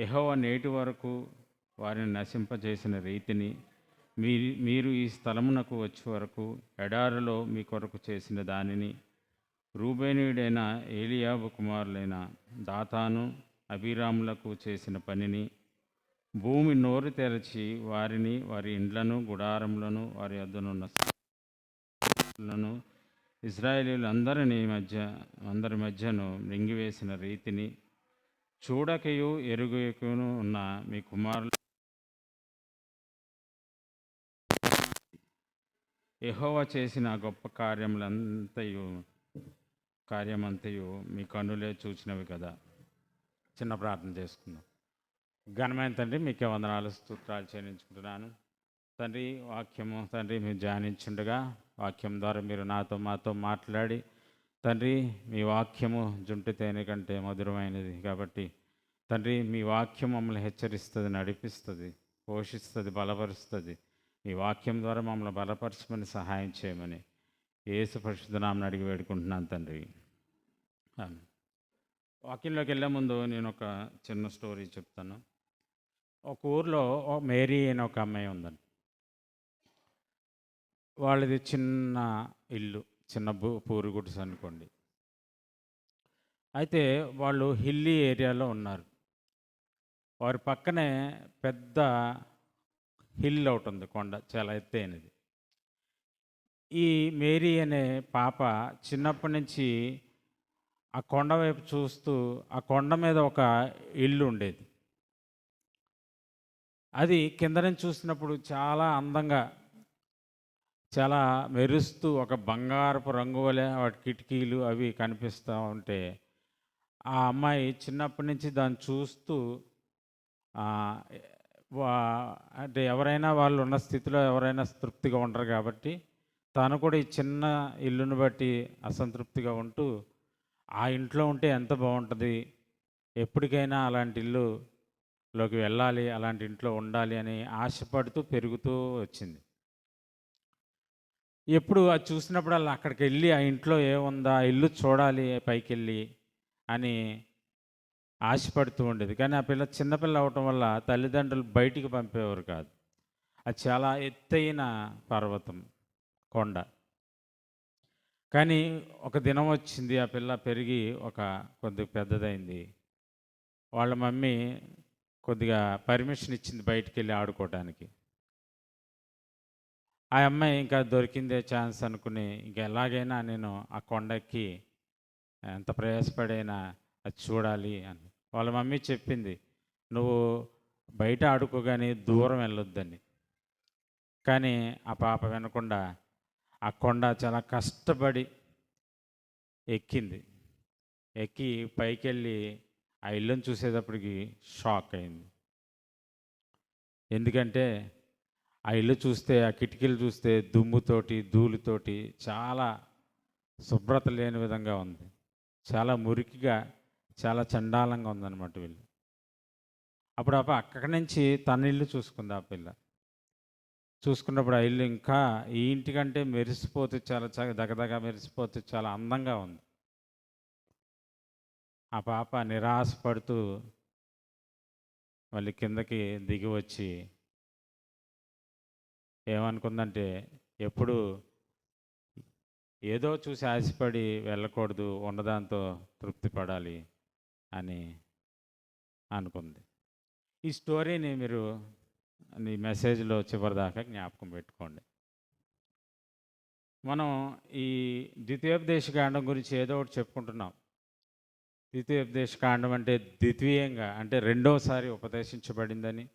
యెహోవా నేటి వరకు వారిని నశింపజేసిన రీతిని మీరు ఈ స్థలమునకు వచ్చే వరకు ఎడారిలో మీ కొరకు చేసిన దానిని రూబేనీయుడైన ఏలియాబు కుమారులైన దాతాను అబీరాములకు చేసిన పనిని భూమి నోరు తెరచి వారిని వారి ఇండ్లను గుడారములను వారి వద్దనున్న స్థలాలను అందరి మధ్యను మింగివేసిన రీతిని చూడకయు ఎరుగకయును ఉన్న మీ కుమారులు యెహోవా చేసిన గొప్ప కార్యమంతయు మీ కన్నులే చూచినవి కదా. చిన్న ప్రార్థన చేసుకుందాం. ఘనమైన తండ్రి, మీకే వందనాలు స్తోత్రాలు చెల్లించుకుంటున్నాను. తండ్రి, వాక్యము తండ్రి మీరు ధ్యానించుండగా వాక్యం ద్వారా మీరు మాతో మాట్లాడి తండ్రి, మీ వాక్యము జుంటు తేనె కంటే మధురమైనది కాబట్టి తండ్రి, మీ వాక్యం మమ్మల్ని హెచ్చరిస్తుంది, నడిపిస్తుంది, పోషిస్తుంది, బలపరుస్తుంది. మీ వాక్యం ద్వారా మమ్మల్ని బలపరచమని సహాయం చేయమని యేసు పరిశుద్ధ నామమున అడిగి వేడుకుంటున్నాను తండ్రి. వాక్యంలోకి వెళ్ళే ముందు నేను ఒక చిన్న స్టోరీ చెప్తాను. ఒక ఊర్లో మేరీ అనే ఒక అమ్మాయి ఉందండి. వాళ్ళది చిన్న ఇల్లు, చిన్న పూరి గుడిసె అనుకోండి. అయితే వాళ్ళు హిల్లీ ఏరియాలో ఉన్నారు. వారి పక్కనే పెద్ద హిల్ ఒకటి ఉంది, కొండ, చాలా ఎత్తైనది. ఈ మేరీ అనే పాప చిన్నప్పటి నుంచి ఆ కొండ వైపు చూస్తూ, ఆ కొండ మీద ఒక ఇల్లు ఉండేది. అది కింద నుంచి చూసినప్పుడు చాలా అందంగా, చాలా మెరుస్తూ ఒక బంగారపు రంగు వలె వాటి కిటికీలు అవి కనిపిస్తూ ఉంటే ఆ అమ్మాయి చిన్నప్పటి నుంచి దాన్ని చూస్తూ అంటే ఎవరైనా వాళ్ళు ఉన్న స్థితిలో ఎవరైనా తృప్తిగా ఉండరు కాబట్టి తను కూడా ఈ చిన్న ఇల్లును బట్టి అసంతృప్తిగా ఉంటూ ఆ ఇంట్లో ఉంటే ఎంత బాగుంటుంది, ఎప్పటికైనా అలాంటి ఇల్లులోకి వెళ్ళాలి, అలాంటి ఇంట్లో ఉండాలి అని ఆశపడుతూ పెరుగుతూ వచ్చింది. ఎప్పుడు అది చూసినప్పుడల్లా అక్కడికి వెళ్ళి ఆ ఇంట్లో ఏముందా, ఆ ఇల్లు చూడాలి పైకి వెళ్ళి అని ఆశపడుతూ ఉండేది. కానీ ఆ పిల్ల చిన్నపిల్ల అవటం వల్ల తల్లిదండ్రులు బయటికి పంపేవారు కాదు. అది చాలా ఎత్తైన పర్వతం, కొండ. కానీ ఒక దినం వచ్చింది, ఆ పిల్ల పెరిగి కొద్దిగా పెద్దదైంది. వాళ్ళ మమ్మీ కొద్దిగా పర్మిషన్ ఇచ్చింది బయటికి వెళ్ళి ఆడుకోవడానికి. ఆ అమ్మాయి ఇంకా దొరికిందే ఛాన్స్ అనుకుని ఇంక ఎలాగైనా నేను ఆ కొండకి ఎంత ప్రయాసపడైనా అది చూడాలి అని. వాళ్ళ మమ్మీ చెప్పింది, నువ్వు బయట ఆడుకోగానే దూరం వెళ్ళొద్దని. కానీ ఆ పాప వినకుండా ఆ కొండ చాలా కష్టపడి ఎక్కింది. ఎక్కి పైకి వెళ్ళి ఆ ఇల్లుని చూసేటప్పటికి షాక్ అయింది. ఎందుకంటే ఆ ఇల్లు చూస్తే, ఆ కిటికీలు చూస్తే దుమ్ముతోటి ధూళితోటి చాలా శుభ్రత లేని విధంగా ఉంది. చాలా మురికిగా, చాలా చండాలంగా ఉందన్నమాట వీళ్ళు. అప్పుడు అక్కడి నుంచి తన ఇల్లు చూసుకుంది ఆ పిల్ల. చూసుకున్నప్పుడు ఆ ఇల్లు ఇంకా ఈ ఇంటికంటే మెరిసిపోతే చాలా దగదగా మెరిసిపోతే చాలా అందంగా ఉంది. ఆ పాప నిరాశపడుతూ మళ్ళీ కిందకి దిగి వచ్చి ఏమనుకుందంటే, ఎప్పుడు ఏదో చూసి ఆశపడి వెళ్ళకూడదు, ఉన్నదాంతో తృప్తి పడాలి అని అనుకుంది. ఈ స్టోరీని మీరు మీ మెసేజ్లో చివరిదాకా జ్ఞాపకం పెట్టుకోండి. మనం ఈ ద్వితీయోపదేశకాండం గురించి ఏదో ఒకటి చెప్పుకుంటున్నాం. ద్వితీయోపదేశకాండం అంటే ద్వితీయంగా, అంటే రెండోసారి ఉపదేశించబడిందని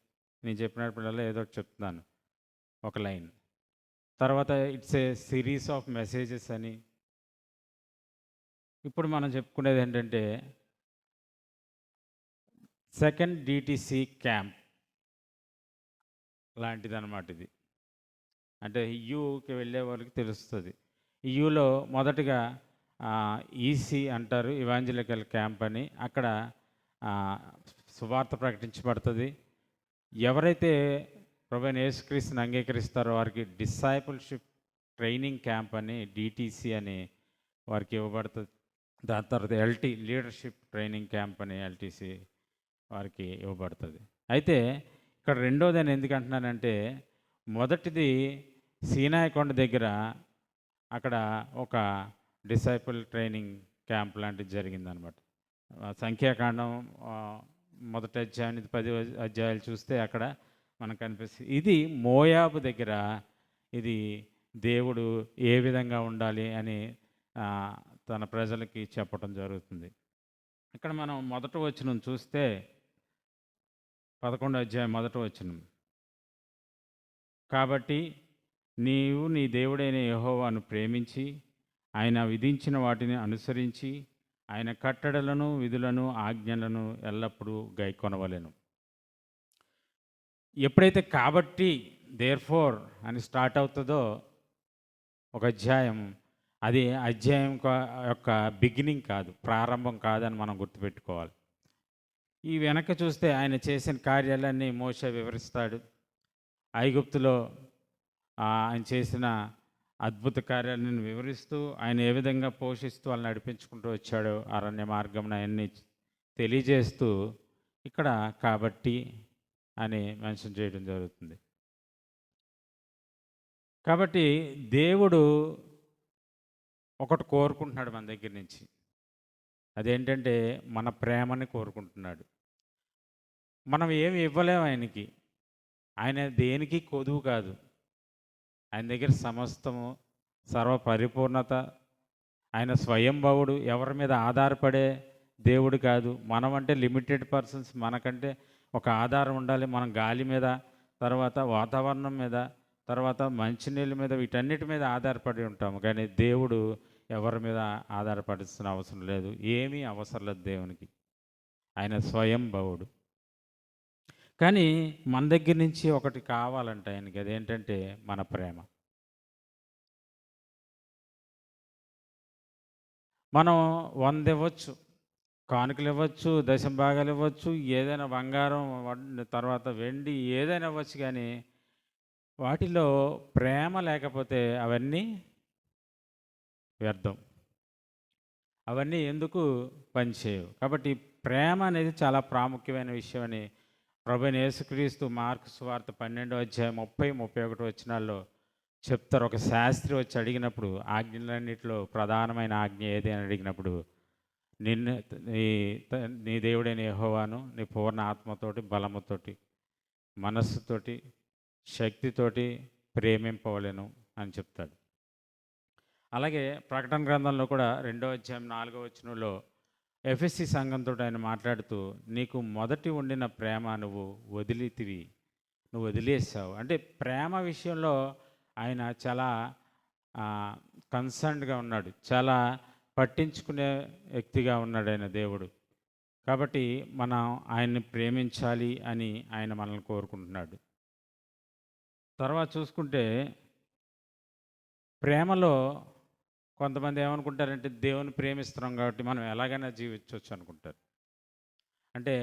నేను చెప్పినప్పుడల్లా ఏదో ఒకటి చెప్తున్నాను, ఒక లైన్. తర్వాత it's a series of messages అని. ఇప్పుడు మనం చెప్పుకునేది ఏంటంటే సెకండ్ డిటిసి క్యాంప్ లాంటిది అనమాట ఇది. అంటే యూకి వెళ్ళే వాళ్ళకి తెలుస్తుంది. యూలో మొదటగా ఈసీ అంటారు, ఇవాంజలికల్ క్యాంప్ అని. అక్కడ సువార్త ప్రకటించబడుతుంది. ఎవరైతే ప్రభువైన యేసుక్రీస్తుని అంగీకరిస్తారో వారికి డిసైపుల్షిప్ ట్రైనింగ్ క్యాంప్ అని, డిటిసి అని వారికి ఇవ్వబడుతుంది. దాని తర్వాత లీడర్షిప్ ట్రైనింగ్ క్యాంప్ అని, ఎల్టీసీ. వారికి ఇవ్వబడుతుంది. అయితే ఇక్కడ రెండోది అని ఎందుకు అంటున్నానంటే, మొదటిది సీనాయి కొండ దగ్గర అక్కడ ఒక డిసైపుల్ ట్రైనింగ్ క్యాంప్ లాంటిది జరిగిందనమాట. సంఖ్యాకాండం మొదటి అధ్యాయం నుంచి 10 అధ్యాయాలు చూస్తే అక్కడ మనకు కనిపిస్తుంది. ఇది మోయాబు దగ్గర ఇది దేవుడు ఏ విధంగా ఉండాలి అని తన ప్రజలకి చెప్పడం జరుగుతుంది. ఇక్కడ మనం మొదటి వచనం చూస్తే 11వ అధ్యాయం మొదటి వచనం. కాబట్టి నీవు నీ దేవుడైన యెహోవాను ప్రేమించి ఆయన విధించిన వాటిని అనుసరించి ఆయన కట్టడలను విధులను ఆజ్ఞలను ఎల్లప్పుడూ గైకొనవలెను. ఎప్పుడైతే కాబట్టి దేర్ఫోర్ అని స్టార్ట్ అవుతుందో ఒక అధ్యాయం, అది అధ్యాయం యొక్క బిగినింగ్ కాదు, ప్రారంభం కాదని మనం గుర్తుపెట్టుకోవాలి. ఈ వెనక చూస్తే ఆయన చేసిన కార్యాలన్నీ మోషే వివరిస్తాడు. ఐగుప్తులో ఆయన చేసిన అద్భుత కార్యాలను వివరిస్తూ ఆయన ఏ విధంగా పోషిస్తూ వాళ్ళని నడిపించుకుంటూ వచ్చాడో అరణ్య మార్గం అవన్నీ తెలియజేస్తూ ఇక్కడ కాబట్టి అని మెన్షన్ చేయడం జరుగుతుంది. కాబట్టి దేవుడు ఒకటి కోరుకుంటున్నాడు మన దగ్గర నుంచి. అదేంటంటే మన ప్రేమని కోరుకుంటున్నాడు. మనం ఏమి ఇవ్వలేము ఆయనకి. ఆయన దేనికి కొదువు కాదు. ఆయన దగ్గర సమస్తము, సర్వ పరిపూర్ణత. ఆయన స్వయంభవుడు, ఎవరి మీద ఆధారపడే దేవుడు కాదు. మనం అంటే లిమిటెడ్ పర్సన్స్, మనకంటే ఒక ఆధారం ఉండాలి. మనం గాలి మీద, తర్వాత వాతావరణం మీద, తర్వాత మంచినీళ్ళ మీద, వీటన్నిటి మీద ఆధారపడి ఉంటాము. కానీ దేవుడు ఎవరి మీద ఆధారపడాల్సిన అవసరం లేదు. ఏమీ అవసరం లేదు దేవునికి. ఆయన స్వయంభవుడు. కానీ మన దగ్గర నుంచి ఒకటి కావాలంట ఆయనకి. అదేంటంటే మన ప్రేమ. మనం 100 ఇవ్వచ్చు, కానుకలు ఇవ్వచ్చు, దశంభాగాలు ఇవ్వచ్చు, ఏదైనా బంగారం, తర్వాత వెండి, ఏదైనా ఇవ్వచ్చు. కానీ వాటిలో ప్రేమ లేకపోతే అవన్నీ వ్యర్థం. అవన్నీ ఎందుకు పనిచేయవు. కాబట్టి ప్రేమ అనేది చాలా ప్రాముఖ్యమైన విషయం అని ప్రభువైన యేసుక్రీస్తు మార్కు సువార్త 12వ అధ్యాయం 30-31 వచనాల్లో చెప్తారు. ఒక శాస్త్రి వచ్చి అడిగినప్పుడు, ఆజ్ఞలన్నింటిలో ప్రధానమైన ఆజ్ఞ ఏది అని అడిగినప్పుడు, నిన్ను నీ దేవుడైన యెహోవాను నీ పూర్ణ ఆత్మతోటి, బలముతోటి, మనస్సుతోటి, శక్తితోటి ప్రేమింపవలెను అని చెప్తాడు. అలాగే ప్రకటన గ్రంథంలో కూడా 2వ అధ్యాయం 4వ వచనంలో ఎఫెసీ సంఘంతో ఆయన మాట్లాడుతూ, నీకు మొదటి ఉండిన ప్రేమ నువ్వు వదిలేసావు. అంటే ప్రేమ విషయంలో ఆయన చాలా కన్సర్న్డ్గా ఉన్నాడు, చాలా పట్టించుకునే వ్యక్తిగా ఉన్నాడు ఆయన దేవుడు. కాబట్టి మనం ఆయన్ని ప్రేమించాలి అని ఆయన మనల్ని కోరుకుంటున్నాడు. తర్వాత చూసుకుంటే ప్రేమలో కొంతమంది ఏమనుకుంటారంటే, దేవుని ప్రేమిస్తున్నాం కాబట్టి మనం ఎలాగైనా జీవించవచ్చు అనుకుంటారు. అంటే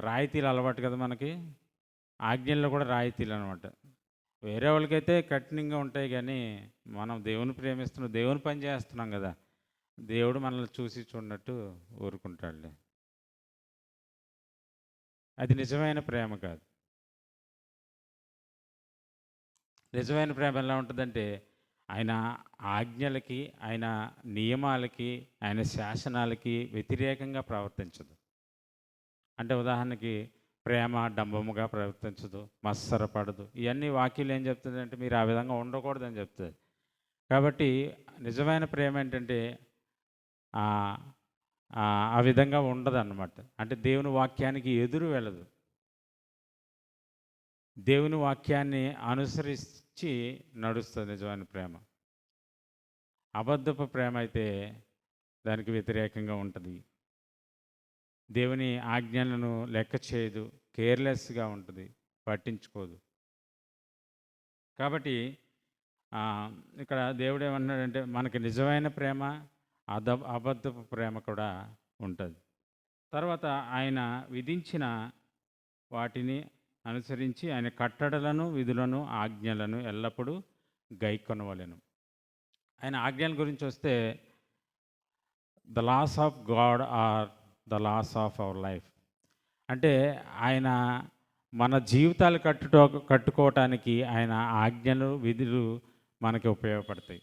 రాయితీలు అలవాటు కదా మనకి, ఆజ్ఞల్లో కూడా రాయితీలు అనమాట. వేరే వాళ్ళకైతే కఠినంగా ఉంటాయి, కానీ మనం దేవుని ప్రేమిస్తున్నాం, దేవుని పని చేస్తున్నాం కదా, దేవుడు మనల్ని చూసి చూడనట్టు ఊరుకుంటాడులే. అది నిజమైన ప్రేమ కాదు. నిజమైన ప్రేమ ఎలా ఉంటుందంటే, ఆయన ఆజ్ఞలకి, ఆయన నియమాలకి, ఆయన శాసనాలకి వ్యతిరేకంగా ప్రవర్తించదు. అంటే ఉదాహరణకి ప్రేమ డంబముగా ప్రవర్తించదు, మత్సరపడదు. ఇవన్నీ వాక్యాలు ఏం చెప్తుంది అంటే మీరు ఆ విధంగా ఉండకూడదని చెప్తుంది. కాబట్టి నిజమైన ప్రేమ ఏంటంటే ఆ విధంగా ఉండదు అన్నమాట. అంటే దేవుని వాక్యానికి ఎదురు వెళ్ళదు, దేవుని వాక్యాన్ని అనుసరించి నడుస్తుంది నిజమైన ప్రేమ. అబద్ధపు ప్రేమ అయితే దానికి వ్యతిరేకంగా ఉంటుంది. దేవుని ఆజ్ఞలను లెక్క చేయదు, కేర్లెస్గా ఉంటుంది, పట్టించుకోదు. కాబట్టి ఇక్కడ దేవుడు ఏమన్నాడంటే, మనకి నిజమైన ప్రేమ, అబద్ధపు ప్రేమ కూడా ఉంటుంది. తర్వాత ఆయన విధించిన వాటిని అనుసరించి ఆయన కట్టడలను, విధులను, ఆజ్ఞలను ఎల్లప్పుడూ గైకొనవలెను. ఆయన ఆజ్ఞల గురించి వస్తే, the laws of God are the laws of our life. అంటే ఆయన మన జీవితాలు కట్టుకోవటానికి ఆయన ఆజ్ఞలు విధులు మనకి ఉపయోగపడతాయి.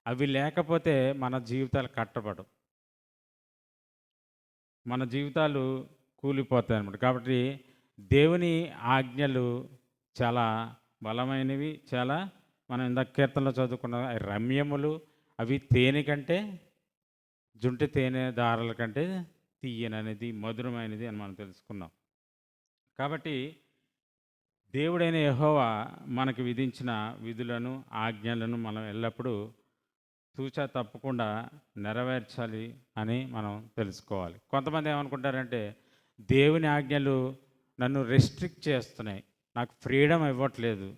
అవి లేకపోతే మన జీవితాలు కట్టబడవు, మన జీవితాలు కూలిపోతాయి అన్నమాట. కాబట్టి దేవుని ఆజ్ఞలు చాలా బలమైనవి, చాలా మనం ఇందాక కీర్తనలో చదువుకున్న రమ్యములు. అవి తేనె కంటే, జుంటి తేనె దారాల కంటే తీయననేది, మధురమైనది అని మనం తెలుసుకున్నాం. కాబట్టి దేవుడైన యెహోవా మనకి విధించిన విధులను ఆజ్ఞలను మనం ఎల్లప్పుడూ తూచా తప్పకుండా నెరవేర్చాలి అని మనం తెలుసుకోవాలి. కొంతమంది ఏమనుకుంటారంటే దేవుని ఆజ్ఞలు నన్ను రెస్ట్రిక్ట్ చేస్తున్నాయి, నాకు ఫ్రీడమ్ ఇవ్వట్లేదు.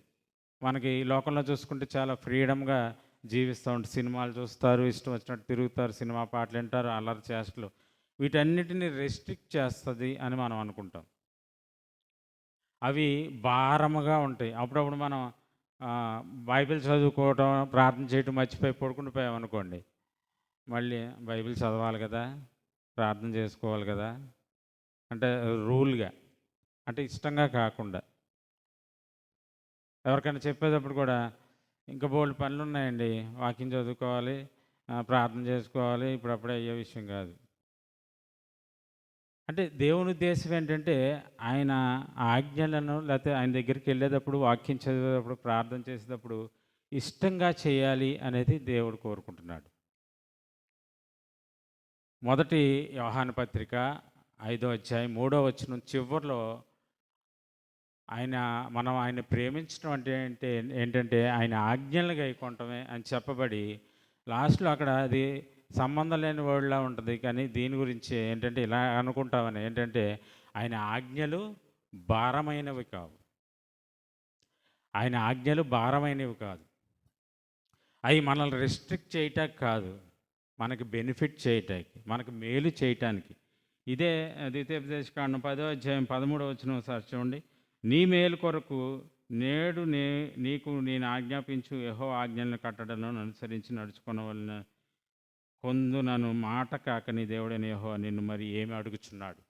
మనకి ఈ లోకంలో చూసుకుంటే చాలా ఫ్రీడమ్గా జీవిస్తూ ఉంటారు. సినిమాలు చూస్తారు, ఇష్టం వచ్చినట్టు తిరుగుతారు, సినిమా పాటలు వింటారు, అల్లరి చేష్టలు. వీటన్నిటిని రెస్ట్రిక్ట్ చేస్తుంది అని మనం అనుకుంటాం. అవి భారముగా ఉంటాయి. అప్పుడప్పుడు మనం బైబిల్ చదువుకోవటం, ప్రార్థన చేయటం మర్చిపోయి పడుకుంటూ పోయామనుకోండి, మళ్ళీ బైబిల్ చదవాలి కదా, ప్రార్థన చేసుకోవాలి కదా, అంటే రూల్గా, అంటే ఇష్టంగా కాకుండా. ఎవరికైనా చెప్పేటప్పుడు కూడా ఇంకా బోల్డ్ పనులు ఉన్నాయండి, వాకింగ్ చదువుకోవాలి, ప్రార్థన చేసుకోవాలి, ఇప్పుడప్పుడే అయ్యే విషయం కాదు. అంటే దేవుని ఉద్దేశం ఏంటంటే ఆయన ఆజ్ఞలను, లేకపోతే ఆయన దగ్గరికి వెళ్ళేటప్పుడు, వాక్యం చదివేటప్పుడు, ప్రార్థన చేసేటప్పుడు ఇష్టంగా చేయాలి అనేది దేవుడు కోరుకుంటున్నాడు. మొదటి యోహాను పత్రిక 5వ అధ్యాయం 3వ వచనం చివరిలో మనం ఆయన ప్రేమించడం అంటే ఏంటంటే ఆయన ఆజ్ఞలను గైకొనటమే అని చెప్పబడి, లాస్ట్లో అక్కడ అది సంబంధం లేని వర్డ్లా ఉంటుంది. కానీ దీని గురించి ఏంటంటే ఇలా అనుకుంటామని, ఏంటంటే ఆయన ఆజ్ఞలు భారమైనవి కావు, ఆయన ఆజ్ఞలు భారమైనవి కాదు. అవి మనల్ని రెస్ట్రిక్ట్ చేయటానికి కాదు, మనకి బెనిఫిట్ చేయటానికి, మనకు మేలు చేయటానికి. ఇదే ద్వితీయోపదేశకాండం 10వ అధ్యాయం 13వ వచనం ఒకసారి చూడండి. నీ మేలు కొరకు నేడు నీకు నేను ఆజ్ఞాపించు యెహోవా ఆజ్ఞలను కట్టడలను అనుసరించి నడుచుకున్న కొందునను మాట కాక నీ దేవుడైన యెహోవా నిన్ను మరి ఏమి అడుగుచున్నాడు?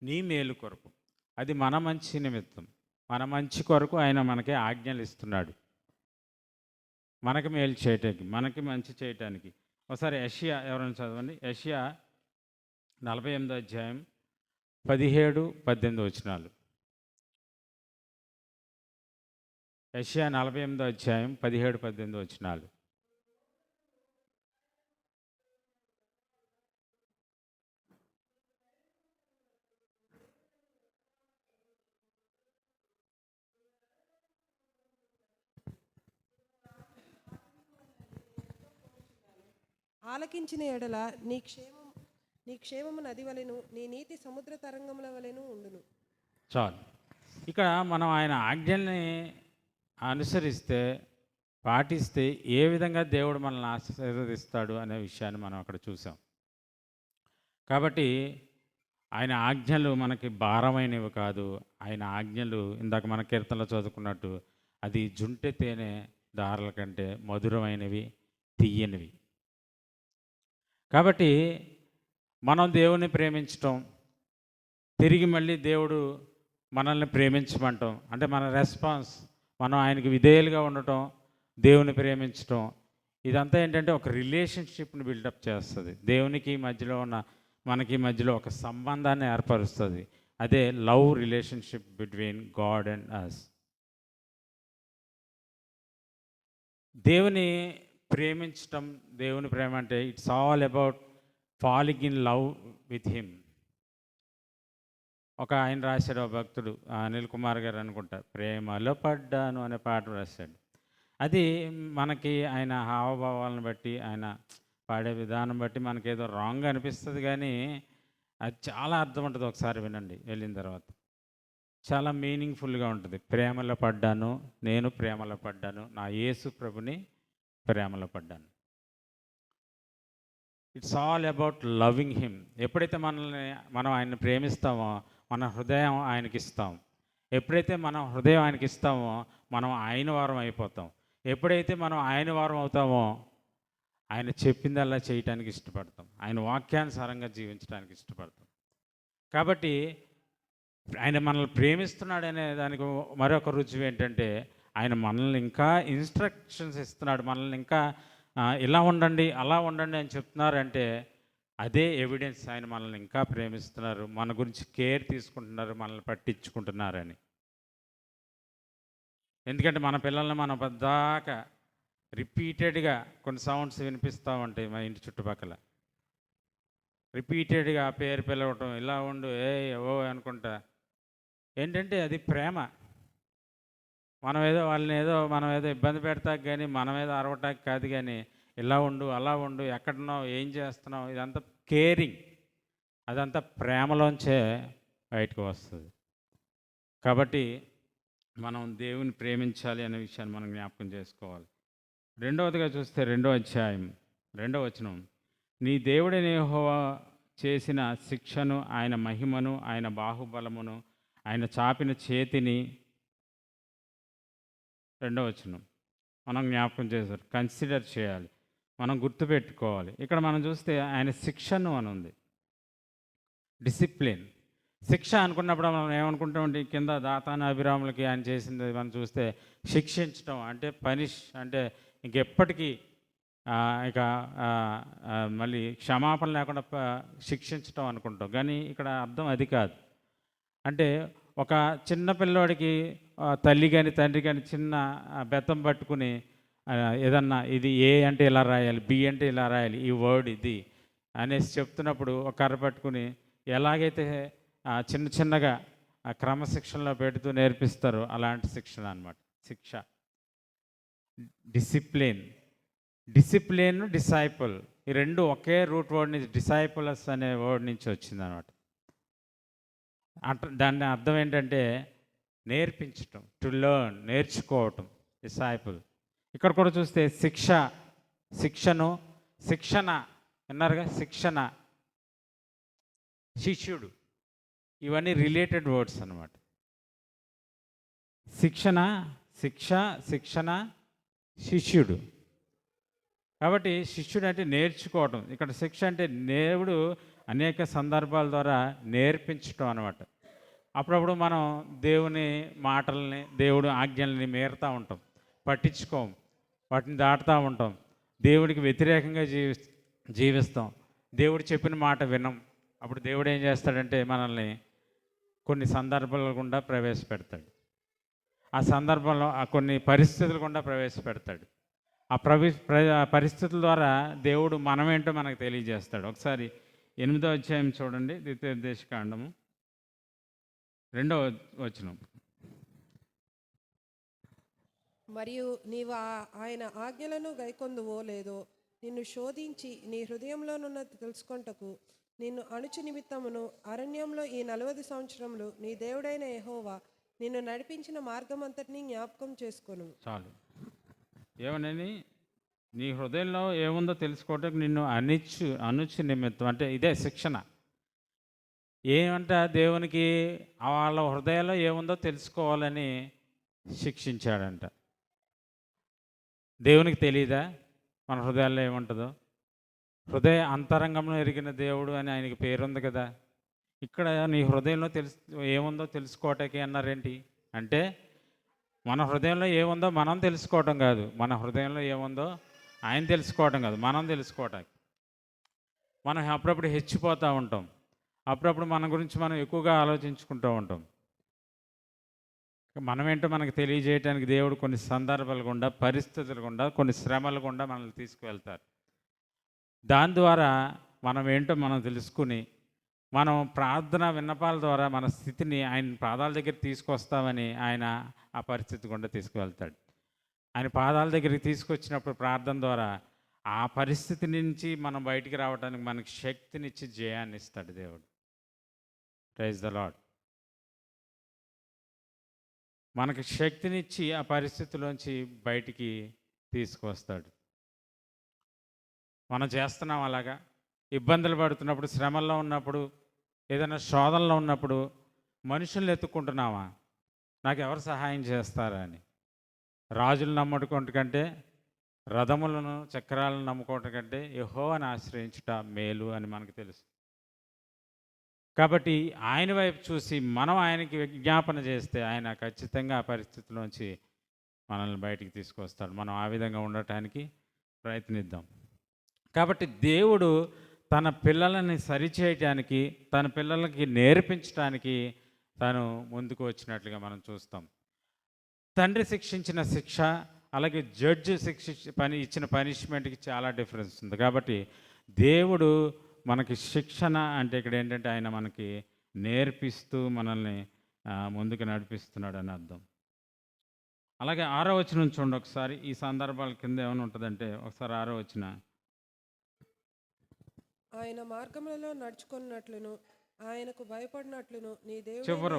నీ మేలు కొరకు. అది మన మంచి నిమిత్తం, మన మంచి కొరకు ఆయన మనకి ఆజ్ఞలు ఇస్తున్నాడు, మనకి మేలు చేయటానికి, మనకి మంచి చేయటానికి. ఒకసారి యెషయా ఎవరైనా చదవండి. యెషయా 48వ అధ్యాయం 17-18 వచనాలు. యెషయా 48వ అధ్యాయం 17-18 వచనాలు. ఆలకించిన ఎడల నీ క్షేమము నది వలెను, నీ నీతి సముద్ర తరంగముల వలెను ఉండును. చాలు. ఇక్కడ మనం ఆయన ఆజ్ఞల్ని అనుసరిస్తే, పాటిస్తే ఏ విధంగా దేవుడు మనల్ని ఆశీర్వదిస్తాడు అనే విషయాన్ని మనం అక్కడ చూసాం. కాబట్టి ఆయన ఆజ్ఞలు మనకి భారమైనవి కాదు. ఆయన ఆజ్ఞలు ఇందాక మన కీర్తనలో చదువుకున్నట్టు అది జుంటె తేనె దారుల కంటే మధురమైనవి, తీయనివి. కాబట్టి మనం దేవుని ప్రేమించటం, తిరిగి మళ్ళీ దేవుడు మనల్ని ప్రేమించమంటాం, అంటే మన రెస్పాన్స్, మనం ఆయనకి విధేయులుగా ఉండటం, దేవుని ప్రేమించటం, ఇదంతా ఏంటంటే ఒక రిలేషన్షిప్ని బిల్డప్ చేస్తుంది. దేవునికి మధ్యలో ఉన్న మనకి మధ్యలో ఒక సంబంధాన్ని ఏర్పరుస్తుంది. అదే love relationship between God and us. దేవుని ప్రేమించటం, దేవుని ప్రేమ అంటే it's all about falling in love with him. ఒక ఆయన రాశాడు, ఒక భక్తుడు అనిల్ కుమార్ గారు అనుకుంటా, ప్రేమలో పడ్డాను అనే పాట రాశాడు. అది మనకి ఆయన హావభావాలను బట్టి, ఆయన పాడే విధానం బట్టి మనకేదో రాంగ్ అనిపిస్తుంది, కానీ అది చాలా అర్థం ఉంటుంది. ఒకసారి వినండి వెళ్ళిన తర్వాత, చాలా మీనింగ్ఫుల్గా ఉంటుంది. ప్రేమలో పడ్డాను, నేను ప్రేమలో పడ్డాను, నా యేసు ప్రభుని ప్రేమలో పడ్డాను. It's all about loving him. ఎప్పుడైతే మనం ఆయన్ని ప్రేమిస్తామో మన హృదయం ఆయనకి ఇస్తాం. ఎప్పుడైతే మనం హృదయం ఆయనకి ఇస్తామో మనం ఆయన వారం అయిపోతాం. ఎప్పుడైతే మనం ఆయన వారం అవుతామో ఆయన చెప్పిందల్లా చేయటానికి ఇష్టపడతాం, ఆయన వాక్యానుసారంగా జీవించడానికి ఇష్టపడతాం. కాబట్టి ఆయన మనల్ని ప్రేమిస్తున్నాడనే దానికి మరొక రుజువు ఏంటంటే, ఆయన మనల్ని ఇంకా ఇన్‌స్ట్రక్షన్స్ ఇస్తున్నాడు. మనల్ని ఇంకా ఇలా ఉండండి, అలా ఉండండి అని చెప్తున్నారంటే, అదే ఎవిడెన్స్ ఆయన మనల్ని ఇంకా ప్రేమిస్తున్నారు. మన గురించి కేర్ తీసుకుంటున్నారు, మనల్ని పట్టించుకుంటున్నారని. ఎందుకంటే మన పిల్లల్ని మనం పద్దాకా రిపీటెడ్‌గా కొన్ని సౌండ్స్ వినిపిస్తూ ఉంటాయి మా ఇంటి చుట్టుపక్కల. రిపీటెడ్‌గా పేరు పిలవటం, ఇలా ఉండు, ఏయ్ ఓ అనుకుంటా. ఏంటంటే అది ప్రేమ. మనం ఏదో ఇబ్బంది పెడతాకి గానీ, మన మీద అరవటానికి కాదు గానీ, ఇలా ఉండు, అలా ఉండు, ఎక్కడున్నావు, ఏం చేస్తున్నావు, ఇదంతా కేరింగ్. అదంతా ప్రేమలోంచే బయటకు వస్తది. కాబట్టి మనం దేవుని ప్రేమించాలి అనే విషయాన్ని మనం జ్ఞాపకం చేసుకోవాలి. రెండవదిగా చూస్తే 2వ అధ్యాయం 2వ వచనం. నీ దేవుడైన యెహోవా చేసిన శిక్షను, ఆయన మహిమను, ఆయన బాహుబలమును, ఆయన చాపిన చేతిని 2వ వచనం మనం జ్ఞాపకం చేశారు. కన్సిడర్ చేయాలి. మనం గుర్తుపెట్టుకోవాలి. ఇక్కడ మనం చూస్తే ఆయన శిక్షను అని ఉంది. డిసిప్లిన్. శిక్ష అనుకున్నప్పుడు మనం ఏమనుకుంటామంటే కింద దాతాను అభిరాములకి ఆయన చేసింది మనం చూస్తే శిక్షించడం అంటే పనిష్ అంటే ఇంకెప్పటికీ ఇక మళ్ళీ క్షమాపణ లేకుండా శిక్షించడం అనుకుంటాం. కానీ ఇక్కడ అర్థం అది కాదు. అంటే ఒక చిన్న పిల్లోడికి తల్లి కానీ తండ్రి కానీ చిన్న బెత్తం పట్టుకుని ఏదన్నా ఇది ఏ అంటే ఇలా రాయాలి, బి అంటే ఇలా రాయాలి, ఈ వర్డ్ ఇది అనేసి చెప్తున్నప్పుడు ఒక కర్ర పట్టుకుని ఎలాగైతే చిన్న చిన్నగా క్రమశిక్షణలో పెడుతూ నేర్పిస్తారో అలాంటి శిక్షణ అనమాట. శిక్ష. డిసిప్లిన్. డిసిప్లిన్, డిసైపుల్ ఈ రెండు ఒకే రూట్ వర్డ్ నుంచి డిసైపులస్ అనే వర్డ్ నుంచి వచ్చిందనమాట. దాని అర్థం ఏంటంటే నేర్పించటం, టు లెర్న్, నేర్చుకోవటం, డిసైపుల్. ఇక్కడ కూడా చూస్తే శిక్షను, శిక్షణ అన్నారుగా, శిక్షణ, శిష్యుడు, ఇవన్నీ రిలేటెడ్ వర్డ్స్ అన్నమాట. శిక్షణ, శిష్యుడు. కాబట్టి శిష్యుడు అంటే నేర్చుకోవటం. ఇక్కడ శిక్ష అంటే దేవుడు అనేక సందర్భాల ద్వారా నేర్పించటం అనమాట. అప్పుడప్పుడు మనం దేవుని మాటల్ని, దేవుడు ఆజ్ఞల్ని మీరుతూ ఉంటాం, పట్టించుకోం, వాటిని దాటుతూ ఉంటాం, దేవుడికి వ్యతిరేకంగా జీవిస్తాం, దేవుడు చెప్పిన మాట వినం. అప్పుడు దేవుడు ఏం చేస్తాడంటే మనల్ని కొన్ని సందర్భాల గుండా ప్రవేశపెడతాడు. ఆ సందర్భంలో కొన్ని పరిస్థితుల గుండా ప్రవేశపెడతాడు. ఆ పరిస్థితుల ద్వారా దేవుడు మనమేంటో మనకు తెలియజేస్తాడు. ఒకసారి 8వ అధ్యాయం చూడండి, ద్వితీయోపదేశకాండము 2వ వచనం. మరియు నీవు ఆయన ఆజ్ఞలను గైకొందువో లేదో నిన్ను శోధించి నీ హృదయంలోనున్నది తెలుసుకొంటకు నిన్ను అణుచు నిమిత్తమును అరణ్యంలో ఈ 40 సంవత్సరములు నీ దేవుడైన యెహోవా నిన్ను నడిపించిన మార్గం అంతటినీ జ్ఞాపకం చేసుకొను. చాలు. ఏమనని నీ హృదయంలో ఏముందో తెలుసుకోవటానికి నిన్ను అణుచు నిమిత్తం అంటే ఇదే శిక్షణ. ఏమంట దేవునికి వాళ్ళ హృదయంలో ఏముందో తెలుసుకోవాలని శిక్షించాడంట. దేవునికి తెలియదా మన హృదయాల్లో ఏముంటుందో? హృదయ అంతరంగంలో ఎరిగిన దేవుడు అని ఆయనకి పేరుంది కదా. ఇక్కడ నీ హృదయంలో ఏముందో తెలుసుకోవటానికి అన్నారేంటి అంటే మన హృదయంలో ఏముందో మనం తెలుసుకోవటం కాదు, మన హృదయంలో ఏముందో ఆయన తెలుసుకోవటం కాదు, మనం తెలుసుకోవటానికి. మనం అప్పుడప్పుడు హెచ్చిపోతూ ఉంటాం, అప్పుడప్పుడు మన గురించి మనం ఎక్కువగా ఆలోచించుకుంటూ ఉంటాం. మనమేంటో మనకు తెలియజేయడానికి దేవుడు కొన్ని సందర్భాలు గుండా, పరిస్థితులు గుండా, కొన్ని శ్రమలు గుండా మనల్ని తీసుకువెళ్తారు. దాని ద్వారా మనం ఏంటో మనం తెలుసుకుని మనం ప్రార్థన విన్నపాల ద్వారా మన స్థితిని ఆయన పాదాల దగ్గర తీసుకొస్తామని ఆయన ఆ పరిస్థితి గుండా తీసుకువెళ్తాడు. ఆయన పాదాల దగ్గరికి తీసుకొచ్చినప్పుడు ప్రార్థన ద్వారా ఆ పరిస్థితి నుంచి మనం బయటికి రావడానికి మనకి శక్తినిచ్చి జయాన్ని ఇస్తాడు దేవుడు. Praise the Lord. మనకి శక్తినిచ్చి ఆ పరిస్థితిలోంచి బయటికి తీసుకొస్తాడు. మనం చేస్తున్నాం అలాగా. ఇబ్బందులు పడుతున్నప్పుడు, శ్రమల్లో ఉన్నప్పుడు, ఏదైనా శోధనలో ఉన్నప్పుడు మనుషుల్ని ఎత్తుక్కుంటున్నావా, నాకు ఎవరు సహాయం చేస్తారా అని? రాజులు నమ్ముకోవటం కంటే, రథములను చక్రాలను నమ్ముకోవటం కంటే యెహోవాను ఆశ్రయించుట మేలు అని మనకు తెలుసు. కాబట్టి ఆయన వైపు చూసి మనం ఆయనకి విజ్ఞాపన చేస్తే ఆయన ఖచ్చితంగా ఆ పరిస్థితిలోంచి మనల్ని బయటికి తీసుకొస్తాడు. మనం ఆ విధంగా ఉండటానికి ప్రయత్నిద్దాం. కాబట్టి దేవుడు తన పిల్లలని సరిచేయటానికి, తన పిల్లలకి నేర్పించడానికి తను ముందుకు వచ్చినట్లుగా మనం చూస్తాం. తండ్రి శిక్షించిన శిక్ష, అలాగే జడ్జి ఇచ్చిన పనిష్మెంట్కి చాలా డిఫరెన్స్ ఉంది. కాబట్టి దేవుడు మనకి శిక్షణ అంటే ఇక్కడ ఏంటంటే ఆయన మనకి నేర్పిస్తూ మనల్ని ముందుకు నడిపిస్తున్నాడు అని అర్థం. అలాగే 6వ వచనం చూడండి ఒకసారి. ఈ సందర్భాల కింద ఏమైనా ఉంటుందంటే ఒకసారి 6వ వచనం. ఆయన మార్గములలో నడుచుకున్నట్లును ఆయనకు భయపడినట్లును నీ చివర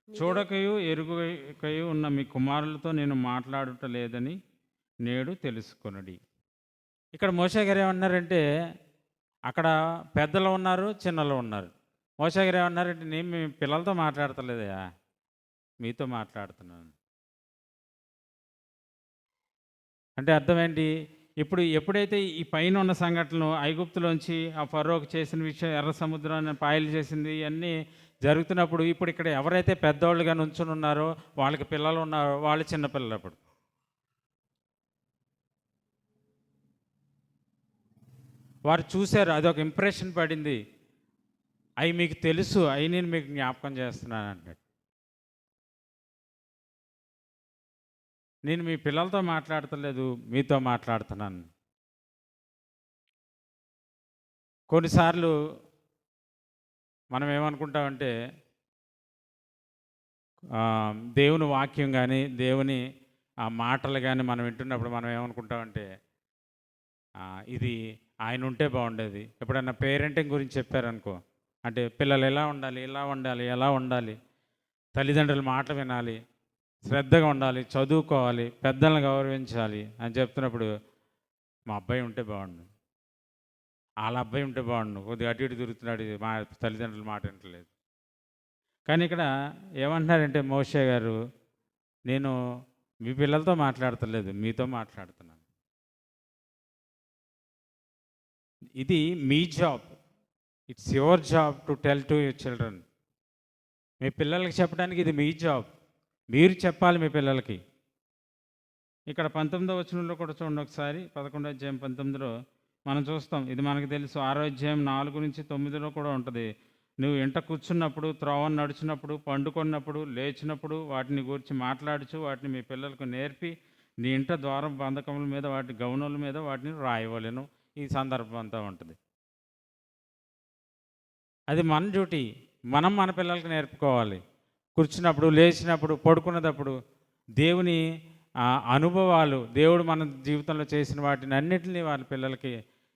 చూడకయు ఎరుగకయు ఉన్న మీ కుమారులతో నేను మాట్లాడుట లేదని నేడు తెలుసుకొనడి. ఇక్కడ మోషే గారు ఏమన్నారంటే, అక్కడ పెద్దలు ఉన్నారు, చిన్నలు ఉన్నారు. మోషే గారు ఏమన్నారంటే, నేను మీ పిల్లలతో మాట్లాడతలేదయా, మీతో మాట్లాడుతున్నాను. అంటే అర్థం ఏంటి? ఇప్పుడు ఎప్పుడైతే ఈ పైన ఉన్న సంఘటనలు ఐగుప్తులోంచి ఆ ఫరోకు చేసిన విషయం, ఎర్ర సముద్రాన్ని పాయలు చేసింది, ఇవన్నీ జరుగుతున్నప్పుడు ఇప్పుడు ఇక్కడ ఎవరైతే పెద్దవాళ్ళుగా నుంచుని ఉన్నారో వాళ్ళకి పిల్లలు ఉన్నారో వాళ్ళు చిన్నపిల్లలు. అప్పుడు వారు చూశారు, అదొక ఇంప్రెషన్ పడింది. అవి మీకు తెలుసు, అవి నేను మీకు జ్ఞాపకం చేస్తున్నాను అన్నాడు. నేను మీ పిల్లలతో మాట్లాడతలేదు, మీతో మాట్లాడుతున్నాను. కొన్నిసార్లు మనం ఏమనుకుంటామంటే దేవుని వాక్యం కానీ దేవుని ఆ మాటలు కానీ మనం వింటున్నప్పుడు మనం ఏమనుకుంటామంటే ఇది ఆయన ఉంటే బాగుండేది. ఎప్పుడన్నా పేరెంటింగ్ గురించి చెప్పారనుకో, అంటే పిల్లలు ఎలా ఉండాలి, ఇలా ఉండాలి, ఎలా ఉండాలి, తల్లిదండ్రుల మాట వినాలి, శ్రద్ధగా ఉండాలి, చదువుకోవాలి, పెద్దలను గౌరవించాలి అని చెప్తున్నప్పుడు మా అబ్బాయి ఉంటే బాగుండు, వాళ్ళ అబ్బాయి ఉంటే బాగుండు, కొద్దిగా అటు ఇటు తిరుగుతున్నాడు, మా తల్లిదండ్రుల మాట వింటలేదు. కానీ ఇక్కడ ఏమంటున్నారంటే మోషే గారు, నేను మీ పిల్లలతో మాట్లాడతలేదు, మీతో మాట్లాడుతున్నాను. ఇది మీ job, it's your job to tell to your children. మీ పిల్లలకి చెప్పడానికి ఇది మీ జాబ్, మీరు చెప్పాలి మీ పిల్లలకి. ఇక్కడ 19వ వచనంలో కూడా చూడండి ఒకసారి. 11వ అధ్యాయం 19లో మనం చూస్తాం, ఇది మనకు తెలుసు. 6వ అధ్యాయం 4 నుంచి 9లో కూడా ఉంటుంది. నువ్వు ఇంట కూర్చున్నప్పుడు, త్రోవను నడిచినప్పుడు, పండుకున్నప్పుడు, లేచినప్పుడు వాటిని గురించి మాట్లాడుచు వాటిని మీ పిల్లలకు నేర్పి నీ ఇంట ద్వారం బంధకముల మీద, వాటి గౌనుల మీద వాటిని రాయవలెను. ఈ సందర్భం అంతా ఉంటుంది. అది మన డ్యూటీ, మనం మన పిల్లలకి నేర్పుకోవాలి. కూర్చున్నప్పుడు, లేచినప్పుడు, పడుకున్నప్పుడు దేవుని అనుభవాలు, దేవుడు మన జీవితంలో చేసిన వాటిని అన్నిటినీ వాళ్ళ పిల్లలకి.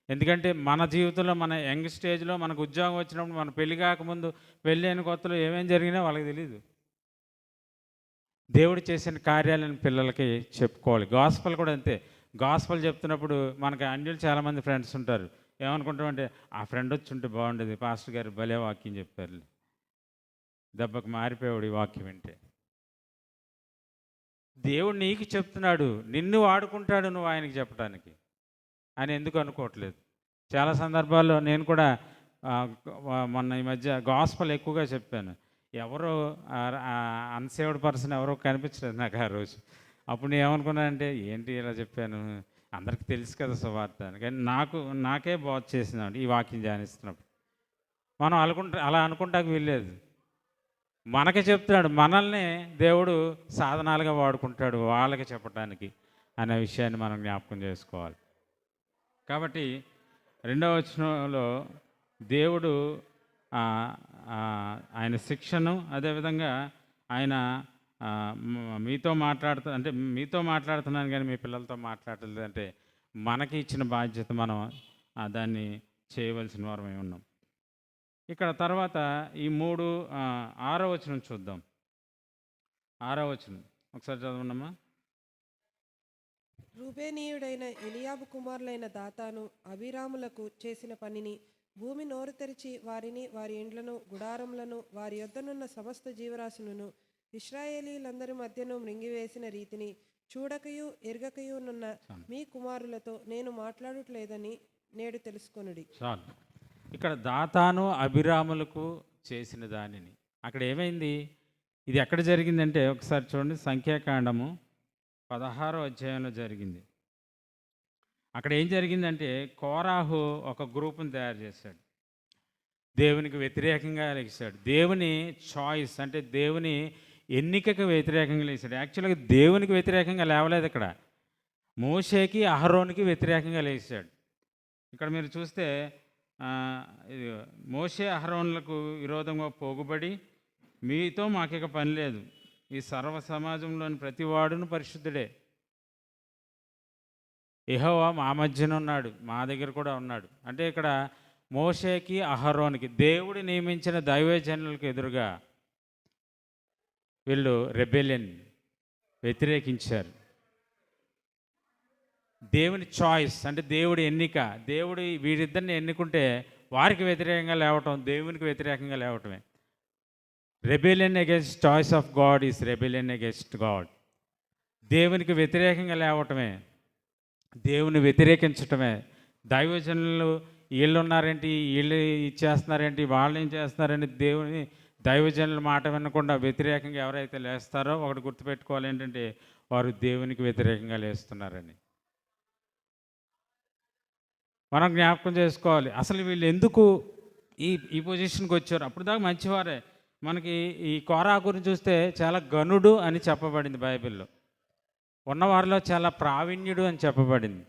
ఎందుకంటే మన జీవితంలో, మన యంగ్ స్టేజ్లో మనకు ఉద్యోగం వచ్చినప్పుడు, మన పెళ్లి కాకముందు, పెళ్ళి అయిన కొత్తలో ఏమేమి జరిగినా వాళ్ళకి తెలియదు. దేవుడు చేసిన కార్యాలను పిల్లలకి చెప్పుకోవాలి. గాస్పల్ కూడా అంతే. గాస్పల్ చెప్తున్నప్పుడు మనకి అన్యులు చాలామంది ఫ్రెండ్స్ ఉంటారు. ఏమనుకుంటామంటే, ఆ ఫ్రెండ్ వచ్చి ఉంటే బాగుండేది, పాస్టర్ గారు భలే వాక్యం చెప్పారు, దెబ్బకు మారిపోయాడు ఈ వాక్యం వింటే. దేవుడు నీకు చెప్తున్నాడు, నిన్ను వాడుకుంటాడు నువ్వు ఆయనకి చెప్పడానికి అని ఎందుకు అనుకోవట్లేదు? చాలా సందర్భాల్లో నేను కూడా మొన్న ఈ మధ్య గాస్పల్ ఎక్కువగా చెప్పాను. ఎవరో అన్సేవ్డ్ పర్సన్ ఎవరో కనిపించలేదు నాకు ఆ రోజు. అప్పుడు నేను ఏమనుకున్నానంటే, ఏంటి ఇలా చెప్పాను, అందరికీ తెలుసు కదా సువార్త అని. కానీ నాకే బోధ చేసిందండి ఈ వాక్యం ధ్యానిస్తున్నప్పుడు. మనం అలా అనుకుంటానికి వీల్లేదు. మనకే చెప్తున్నాడు, మనల్ని దేవుడు సాధనాలుగా వాడుకుంటాడు వాళ్ళకి చెప్పడానికి అనే విషయాన్ని మనం జ్ఞాపకం చేసుకోవాలి. కాబట్టి 2వ వచనంలో దేవుడు ఆయన శిక్షను, అదేవిధంగా ఆయన మీతో మాట్లాడుతున్నాను కానీ మీ పిల్లలతో మాట్లాడలేదు అంటే మనకి ఇచ్చిన బాధ్యత, మనం దాన్ని చేయవలసిన వారమై ఉన్నాం. ఇక్కడ తర్వాత ఈ 6వ వచనం చూద్దాం. 6వ వచనం ఒకసారి చదవండమ్మా. రూబేనీయుడైన ఎలియాబు కుమారులైన దాతాను అభిరాములకు చేసిన పనిని, భూమి నోరు తెరిచి వారిని, వారి ఇండ్లను, గుడారములను, వారి యొద్దనున్న సమస్త జీవరాశులను ఇశ్రాయేలీలందరి మధ్యను మృంగివేసిన రీతిని చూడకయు ఎరగకయునున్న మీ కుమారులతో నేను మాట్లాడట్లేదని నేడు తెలుసుకొనుడి. చాలు. ఇక్కడ దాతాను అభిరాములకు చేసిన దానిని అక్కడ ఏమైంది? ఇది ఎక్కడ జరిగిందంటే ఒకసారి చూడండి, సంఖ్యాకాండము 16వ అధ్యాయంలో జరిగింది. అక్కడ ఏం జరిగిందంటే కోరాహు ఒక గ్రూపుని తయారు చేశాడు, దేవునికి వ్యతిరేకంగా లేచాడు. దేవుని చాయిస్ అంటే దేవుని ఎన్నికకు వ్యతిరేకంగా లేచాడు. యాక్చువల్గా దేవునికి వ్యతిరేకంగా లేవలేదు, ఇక్కడ మోషేకి అహరోనికి వ్యతిరేకంగా లేచాడు. ఇక్కడ మీరు చూస్తే ఇది మోషే అహరోనులకు విరోధంగా పోగుబడి, మీతో మాకిక పని లేదు, ఈ సర్వ సమాజంలోని ప్రతి వాడును పరిశుద్ధుడే, యెహోవా మా మధ్యన ఉన్నాడు, మా దగ్గర కూడా ఉన్నాడు. అంటే ఇక్కడ మోషేకి అహరోనికి దేవుడు నియమించిన దైవజనులకు ఎదురుగా వీళ్ళు రెబెలియన్ వ్యతిరేకించారు. దేవుని చాయిస్ అంటే దేవుడి ఎన్నిక, దేవుడు వీరిద్దరిని ఎన్నుకుంటే వారికి వ్యతిరేకంగా లేవటం దేవునికి వ్యతిరేకంగా లేవటమే. Rebellion against choice of God is rebellion against God. దేవునికి వ్యతిరేకంగా లేవటమే, దేవుని వ్యతిరేకించటమే. దైవజనులు వీళ్ళు ఉన్నారేంటి, వీళ్ళు ఇచ్చేస్తున్నారేంటి, వాళ్ళు ఏం చేస్తున్నారంటే దేవుని దైవజనుల మాట వినకుండా వ్యతిరేకంగా ఎవరైతే లేస్తారో ఒకటి గుర్తుపెట్టుకోవాలి, ఏంటంటే వారు దేవునికి వ్యతిరేకంగా లేస్తున్నారని మనం జ్ఞాపకం చేసుకోవాలి. అసలు వీళ్ళు ఎందుకు ఈ పొజిషన్కి వచ్చారు? అప్పుడు దాకా మంచివారే. మనకి ఈ కోరా గురించి చూస్తే చాలా గనుడు అని చెప్పబడింది బైబిల్లో, ఉన్నవారిలో చాలా ప్రావీణ్యుడు అని చెప్పబడింది.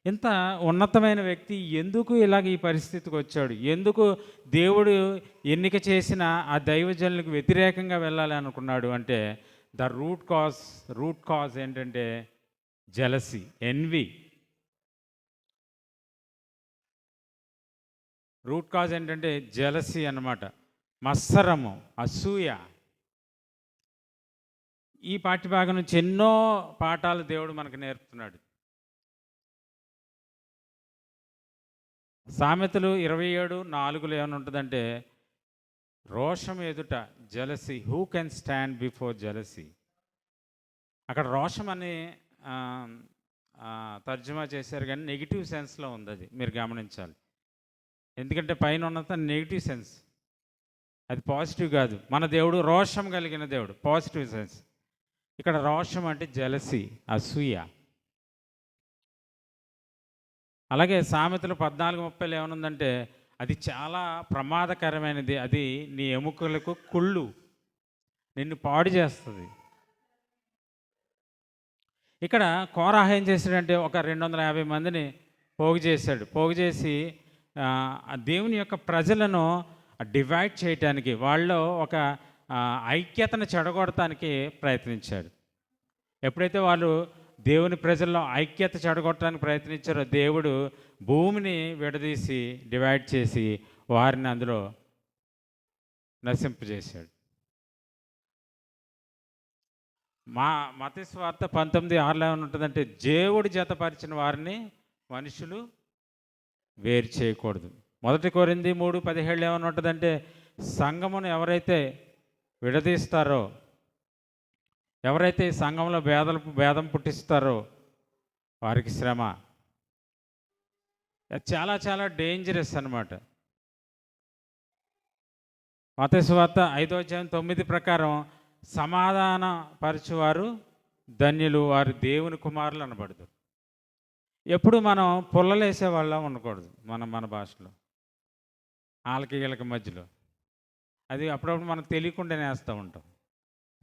ఇంత ఉన్నతమైన వ్యక్తి ఎందుకు ఇలాగ ఈ పరిస్థితికి వచ్చాడు? ఎందుకు దేవుడు ఎన్నిక చేసిన ఆ దైవజనులకు వ్యతిరేకంగా వెళ్ళాలి అనుకున్నాడు అంటే ద రూట్ కాజ్ ఏంటంటే జెలసీ, ఎన్వి. రూట్ కాజ్ ఏంటంటే జెలసీ అన్నమాట, మత్సరము, అసూయ. ఈ పాఠ్యభాగం నుంచి ఎన్నో పాఠాలు దేవుడు మనకు నేర్పుతున్నాడు. సామెతలు 27:4 ఏమైనా ఉంటుందంటే రోషం ఎదుట jealousy, who can stand before jealousy. అక్కడ రోషం అని తర్జుమా చేశారు, కానీ నెగిటివ్ సెన్స్లో ఉంది, అది మీరు గమనించాలి. ఎందుకంటే పైన ఉన్నంత నెగిటివ్ సెన్స్, అది పాజిటివ్ కాదు. మన దేవుడు రోషం కలిగిన దేవుడు, పాజిటివ్ సెన్స్. ఇక్కడ రోషం అంటే జెలసీ, అసూయ. అలాగే సామెతలు 14:30 ఏమనుందంటే అది చాలా ప్రమాదకరమైనది, అది నీ ఎముకలకు కుళ్ళు, నిన్ను పాడు చేస్తుంది. ఇక్కడ కోరాహ ఏం చేశాడంటే ఒక 250 మందిని పోగు చేశాడు. పోగు చేసి దేవుని యొక్క ప్రజలను డివైడ్ చేయటానికి, వాళ్ళలో ఒక ఐక్యతను చెడగొడటానికి ప్రయత్నించాడు. ఎప్పుడైతే వాళ్ళు దేవుని ప్రజల్లో ఐక్యత చెడగొట్టడానికి ప్రయత్నించారో దేవుడు భూమిని విడదీసి డివైడ్ చేసి వారిని అందులో నశింపజేశాడు. మత్తయి సువార్త 19:6 ఏమనుంటుందంటే దేవుడు జతపరిచిన వారిని మనుషులు వేరు చేయకూడదు. 1 కొరింథీ 3:17 ఏమని ఉంటుందంటే సంఘమును ఎవరైతే విడదీస్తారో, ఎవరైతే సంఘంలో భేదం పుట్టిస్తారో వారికి శ్రమ. చాలా చాలా డేంజరస్ అన్నమాట. మత్తయి సువార్త 5:9 ప్రకారం సమాధాన పరచువారు ధన్యులు, వారు దేవుని కుమారులు అనబడతారు. ఎప్పుడు మనం పుల్లలేసే వాళ్ళం ఉండకూడదు. మన భాషలో వాళ్ళకి వీళ్ళకి మధ్యలో అది అప్పుడప్పుడు మనకు తెలియకుండానే వేస్తూ ఉంటాం.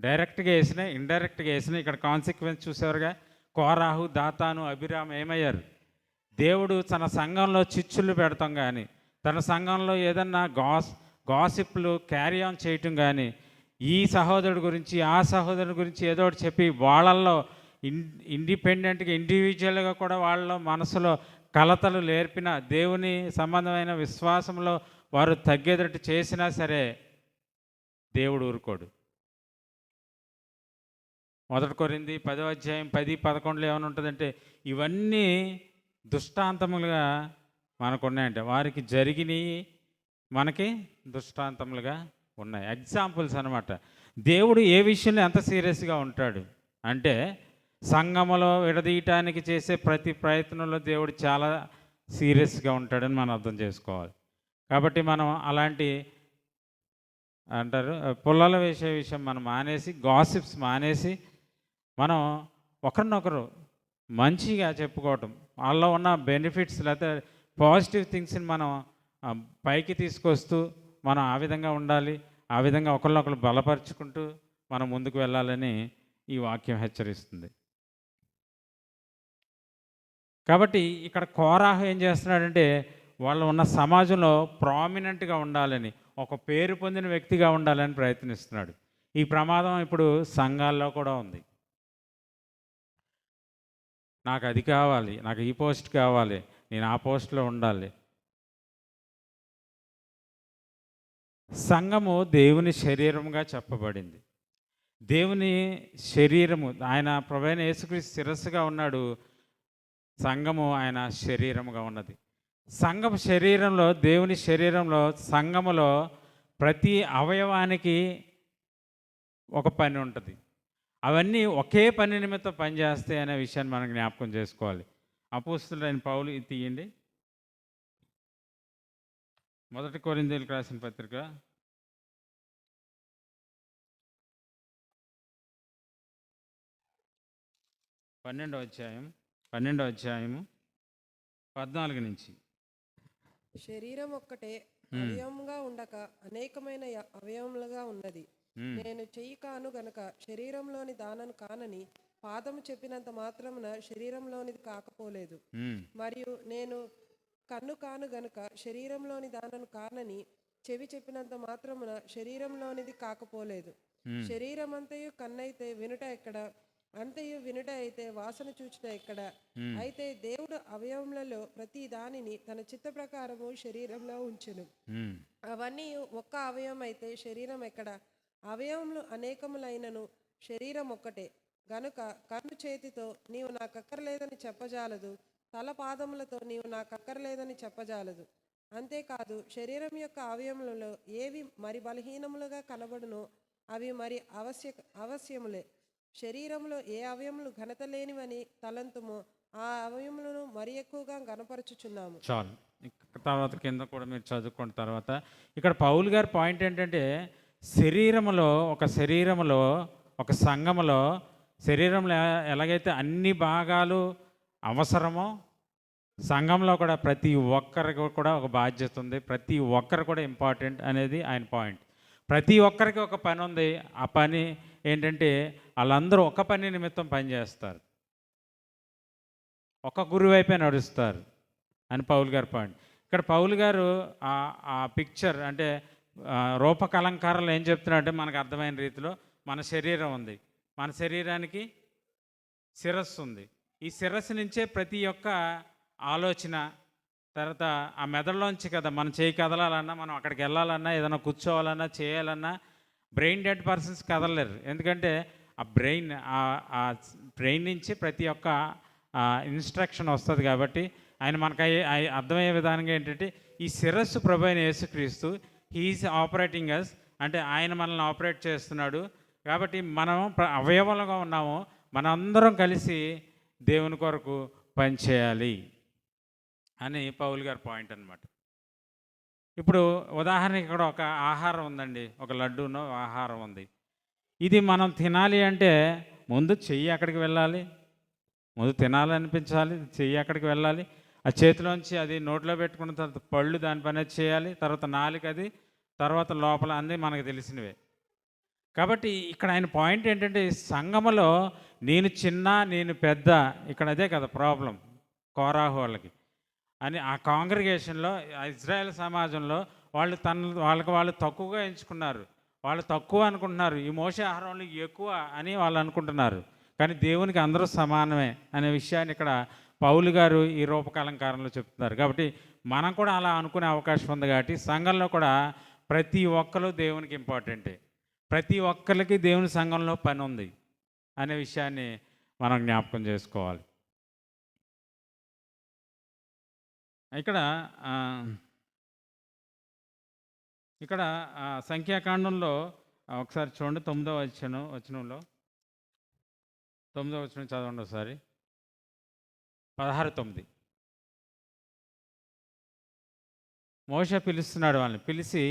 డైరెక్ట్గా వేసినా ఇండైరెక్ట్గా వేసినా ఇక్కడ కాన్సిక్వెన్స్ చూసేవారుగా కోరాహు, దాతాను, అభిరామ్ ఏమయ్యారు? దేవుడు తన సంఘంలో చిచ్చులు పెడతాం కానీ, తన సంఘంలో ఏదన్నా గాసిప్లు క్యారీ ఆన్ చేయటం కానీ, ఈ సహోదరుడి గురించి ఆ సహోదరుడి గురించి ఏదో ఒకటి చెప్పి వాళ్ళల్లో ఇండిపెండెంట్గా ఇండివిజువల్గా కూడా వాళ్ళ మనసులో కలతలు నేర్పిన, దేవుని సంబంధమైన విశ్వాసంలో వారు తగ్గేటట్టు చేసినా సరే దేవుడు ఊరుకోడు. 1 కొరింథీ 10:10-11 ఏమైనా ఉంటుందంటే ఇవన్నీ దృష్టాంతములుగా మనకున్నాయంటే, వారికి జరిగినవి మనకి దృష్టాంతములుగా ఉన్నాయి, ఎగ్జాంపుల్స్ అనమాట. దేవుడు ఏ విషయంలో ఎంత సీరియస్గా ఉంటాడు అంటే సంఘములో విడదీయటానికి చేసే ప్రతి ప్రయత్నంలో దేవుడు చాలా సీరియస్గా ఉంటాడని మనం అర్థం చేసుకోవాలి. కాబట్టి మనం అలాంటి అంటారు పుల్లల వేసే విషయం మనం మానేసి, గాసిప్స్ మానేసి, మనం ఒకరినొకరు మంచిగా చెప్పుకోవటం, వాళ్ళలో ఉన్న బెనిఫిట్స్ లేకపోతే పాజిటివ్ థింగ్స్ని మనం పైకి తీసుకొస్తూ మనం ఆ విధంగా ఉండాలి. ఆ విధంగా ఒకరినొకరు బలపరుచుకుంటూ మనం ముందుకు వెళ్ళాలని ఈ వాక్యం హెచ్చరిస్తుంది. కాబట్టి ఇక్కడ కోరాహు ఏం చేస్తున్నాడంటే, వాళ్ళు ఉన్న సమాజంలో ప్రామినెంట్గా ఉండాలని, ఒక పేరు పొందిన వ్యక్తిగా ఉండాలని ప్రయత్నిస్తున్నాడు. ఈ ప్రమాదం ఇప్పుడు సంఘాల్లో కూడా ఉంది. నాకు అది కావాలి, నాకు ఈ పోస్ట్ కావాలి, నేను ఆ పోస్ట్లో ఉండాలి. సంఘము దేవుని శరీరంగా చెప్పబడింది. దేవుని శరీరము, ఆయన ప్రభువైన యేసుక్రీస్తు శిరస్సుగా ఉన్నాడు, సంఘము ఆయన శరీరముగా ఉన్నది. సంఘం శరీరంలో, దేవుని శరీరంలో, సంఘములో ప్రతి అవయవానికి ఒక పని ఉంటుంది. అవన్నీ ఒకే పని నిమిత్తం పనిచేస్తాయి అనే విషయాన్ని మనం జ్ఞాపకం చేసుకోవాలి. అపోస్తలుడైన పౌలు ఇది తీయండి. 1 కొరింథీయులకు రాసిన పత్రిక 12వ అధ్యాయము 14 నుంచి. శరీరం ఒక్కటే అవయవంగా ఉండక అనేకమైన అవయవములుగా ఉన్నది. నేను చెయ్యి కాను గనక శరీరంలోని దానను కానని పాదము చెప్పినంత మాత్రమున శరీరంలోనిది కాకపోలేదు. మరియు నేను కన్ను కాను గనుక శరీరంలోని దానను కానని చెవి చెప్పినంత మాత్రమున శరీరంలోనిది కాకపోలేదు. శరీరమంతయు కన్నైతే వినుట ఎక్కడ? అంతయు వినుట అయితే వాసన చూచుట ఎక్కడ? అయితే దేవుడు అవయవములలో ప్రతి దానిని తన చిత్త ప్రకారము శరీరంలో ఉంచెను. అవన్నీ ఒక్క అవయవం అయితే శరీరం ఎక్కడ? అవయవములు అనేకములైనను శరీరం ఒక్కటే. గనుక కన్ను చేతితో నీవు నాకక్కర్లేదని చెప్పజాలదు, తల పాదములతో నీవు నాకక్కర్లేదని చెప్పజాలదు. అంతేకాదు, శరీరం యొక్క అవయవములలో ఏవి మరి బలహీనములుగా కనబడునో అవి మరి అవశ్యములే. శరీరంలో ఏ అవయములు ఘనత లేనివని తలంతుమో ఆ అవయములను మరి ఎక్కువగా గనపరచుచున్నాము. చాలు. తర్వాత కింద కూడా మీరు చదువుకున్న తర్వాత ఇక్కడ పౌలు గారి పాయింట్ ఏంటంటే, శరీరములో ఒక సంఘములో శరీరంలో ఎలాగైతే అన్ని భాగాలు అవసరమో, సంఘంలో కూడా ప్రతి ఒక్కరికి కూడా ఒక బాధ్యత ఉంది, ప్రతి ఒక్కరు కూడా ఇంపార్టెంట్ అనేది ఆయన పాయింట్. ప్రతి ఒక్కరికి ఒక పని ఉంది. ఆ పని ఏంటంటే, వాళ్ళందరూ ఒక పని నిమిత్తం పనిచేస్తారు, ఒక గురువు వైపే నడుస్తారు అని పౌలు గారి పాయింట్. ఇక్కడ పౌలు గారు ఆ పిక్చర్ అంటే రూపకలంకారాలు ఏం చెప్తున్నారంటే, మనకు అర్థమైన రీతిలో మన శరీరం ఉంది, మన శరీరానికి శిరస్సు ఉంది. ఈ శిరస్సు నుంచే ప్రతి ఒక్క ఆలోచన, తర్వాత ఆ మెదడులోంచి కదా మనం చేయి కదలాలన్నా, మనం అక్కడికి వెళ్ళాలన్నా, ఏదైనా కూర్చోవాలన్నా, చేయాలన్నా బ్రెయిన్ డెడ్ పర్సన్స్ కదలలేరు. ఎందుకంటే ఆ బ్రెయిన్ నుంచి ప్రతి ఒక్క ఇన్స్ట్రక్షన్ వస్తుంది. కాబట్టి ఆయన మనకు అర్థమయ్యే విధానంగా ఏంటంటే, ఈ శిరస్సు ప్రభు అయిన యేసుక్రీస్తు, హీఈస్ ఆపరేటింగ్ అస్, అంటే ఆయన మనల్ని ఆపరేట్ చేస్తున్నాడు. కాబట్టి మనం అవయవాలుగా ఉన్నాము, మనందరం కలిసి దేవుని కొరకు పనిచేయాలి అని పౌలు గారి పాయింట్ అన్నమాట. ఇప్పుడు ఉదాహరణకి ఇక్కడ ఒక ఆహారం ఉందండి, ఒక లడ్డూనో ఆహారం ఉంది. ఇది మనం తినాలి అంటే ముందు చెయ్యి అక్కడికి వెళ్ళాలి, ముందు తినాలనిపించాలి, చెయ్యి అక్కడికి వెళ్ళాలి, ఆ చేతిలోంచి అది నోట్లో పెట్టుకున్న తర్వాత పళ్ళు దానిపైన చేయాలి, తర్వాత నాలుక అది, తర్వాత లోపల అన్నీ మనకు తెలిసినవే. కాబట్టి ఇక్కడ ఆయన పాయింట్ ఏంటంటే, సంఘములో నేను చిన్న నేను పెద్ద, ఇక్కడ అదే కదా ప్రాబ్లం కోరాహు వాళ్ళకి అని. ఆ కాంగ్రిగేషన్లో, ఇజ్రాయెల్ సమాజంలో వాళ్ళకి వాళ్ళు తక్కువగా ఎంచుకున్నారు, వాళ్ళు తక్కువ అనుకుంటున్నారు, ఈ మోషే ఆహారంలో ఎక్కువ అని వాళ్ళు అనుకుంటున్నారు. కానీ దేవునికి అందరూ సమానమే అనే విషయాన్ని ఇక్కడ పౌలు గారు ఈ రూపకలంకారంలో చెప్తున్నారు. కాబట్టి మనం కూడా అలా అనుకునే అవకాశం ఉంది. కాబట్టి సంఘంలో కూడా ప్రతి ఒక్కరు దేవునికి ఇంపార్టెంటే, ప్రతి ఒక్కరికి దేవుని సంఘంలో పని ఉంది అనే విషయాన్ని మనం జ్ఞాపకం చేసుకోవాలి. ఇక్కడ సంఖ్యాకాండంలో ఒకసారి చూడండి, 9వ వచనంలో 9వ వచనం చదవండి ఒకసారి. 16:9 మోషే పిలుస్తున్నాడు వాళ్ళని. పిలిచి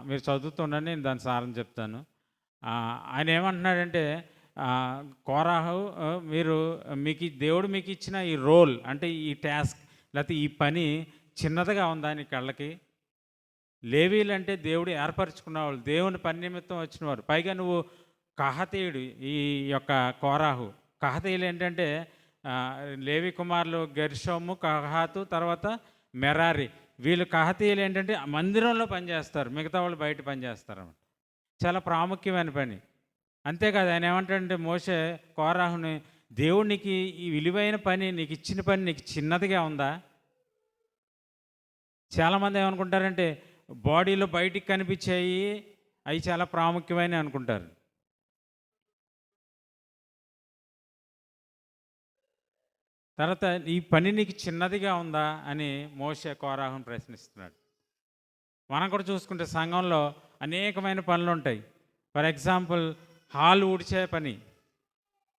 మీరు చదువుతుండండి, నేను దాని సారం చెప్తాను. ఆయన ఏమంటున్నాడంటే కోరాహు, మీరు దేవుడు మీకు ఇచ్చిన ఈ రోల్ అంటే ఈ టాస్క్ లేకపోతే ఈ పని చిన్నదిగా ఉందా నీ కళ్ళకి? లేవీలు అంటే దేవుడు ఏర్పరచుకున్నవాళ్ళు, దేవుని పని నిమిత్తం వచ్చినవారు. పైగా నువ్వు కహతీయుడు, ఈ యొక్క కోరాహు. కహతీయులు ఏంటంటే లేవి కుమారులు గెర్షోము, కహాతు, తర్వాత మెరారి. వీళ్ళు కహతీయులు ఏంటంటే మందిరంలో పనిచేస్తారు, మిగతా వాళ్ళు బయట పనిచేస్తారు అన్నమాట. చాలా ప్రాముఖ్యమైన పని. అంతేకాదు, ఆయన ఏమంటాడంటే మోషే కోరాహుని, దేవుడు నీకు ఈ విలువైన పని, నీకు ఇచ్చిన పని నీకు చిన్నదిగా ఉందా? చాలామంది ఏమనుకుంటారంటే బాడీలో బయటికి కనిపించేవి అవి చాలా ప్రాముఖ్యమైన అనుకుంటారు. తర్వాత ఈ పని నీకు చిన్నదిగా ఉందా అని మోషే కోరాహుని ప్రశ్నిస్తున్నాడు. మనం కూడా చూసుకుంటే సంఘంలో అనేకమైన పనులు ఉంటాయి. ఫర్ ఎగ్జాంపుల్, హాల్ ఊడ్చే పని,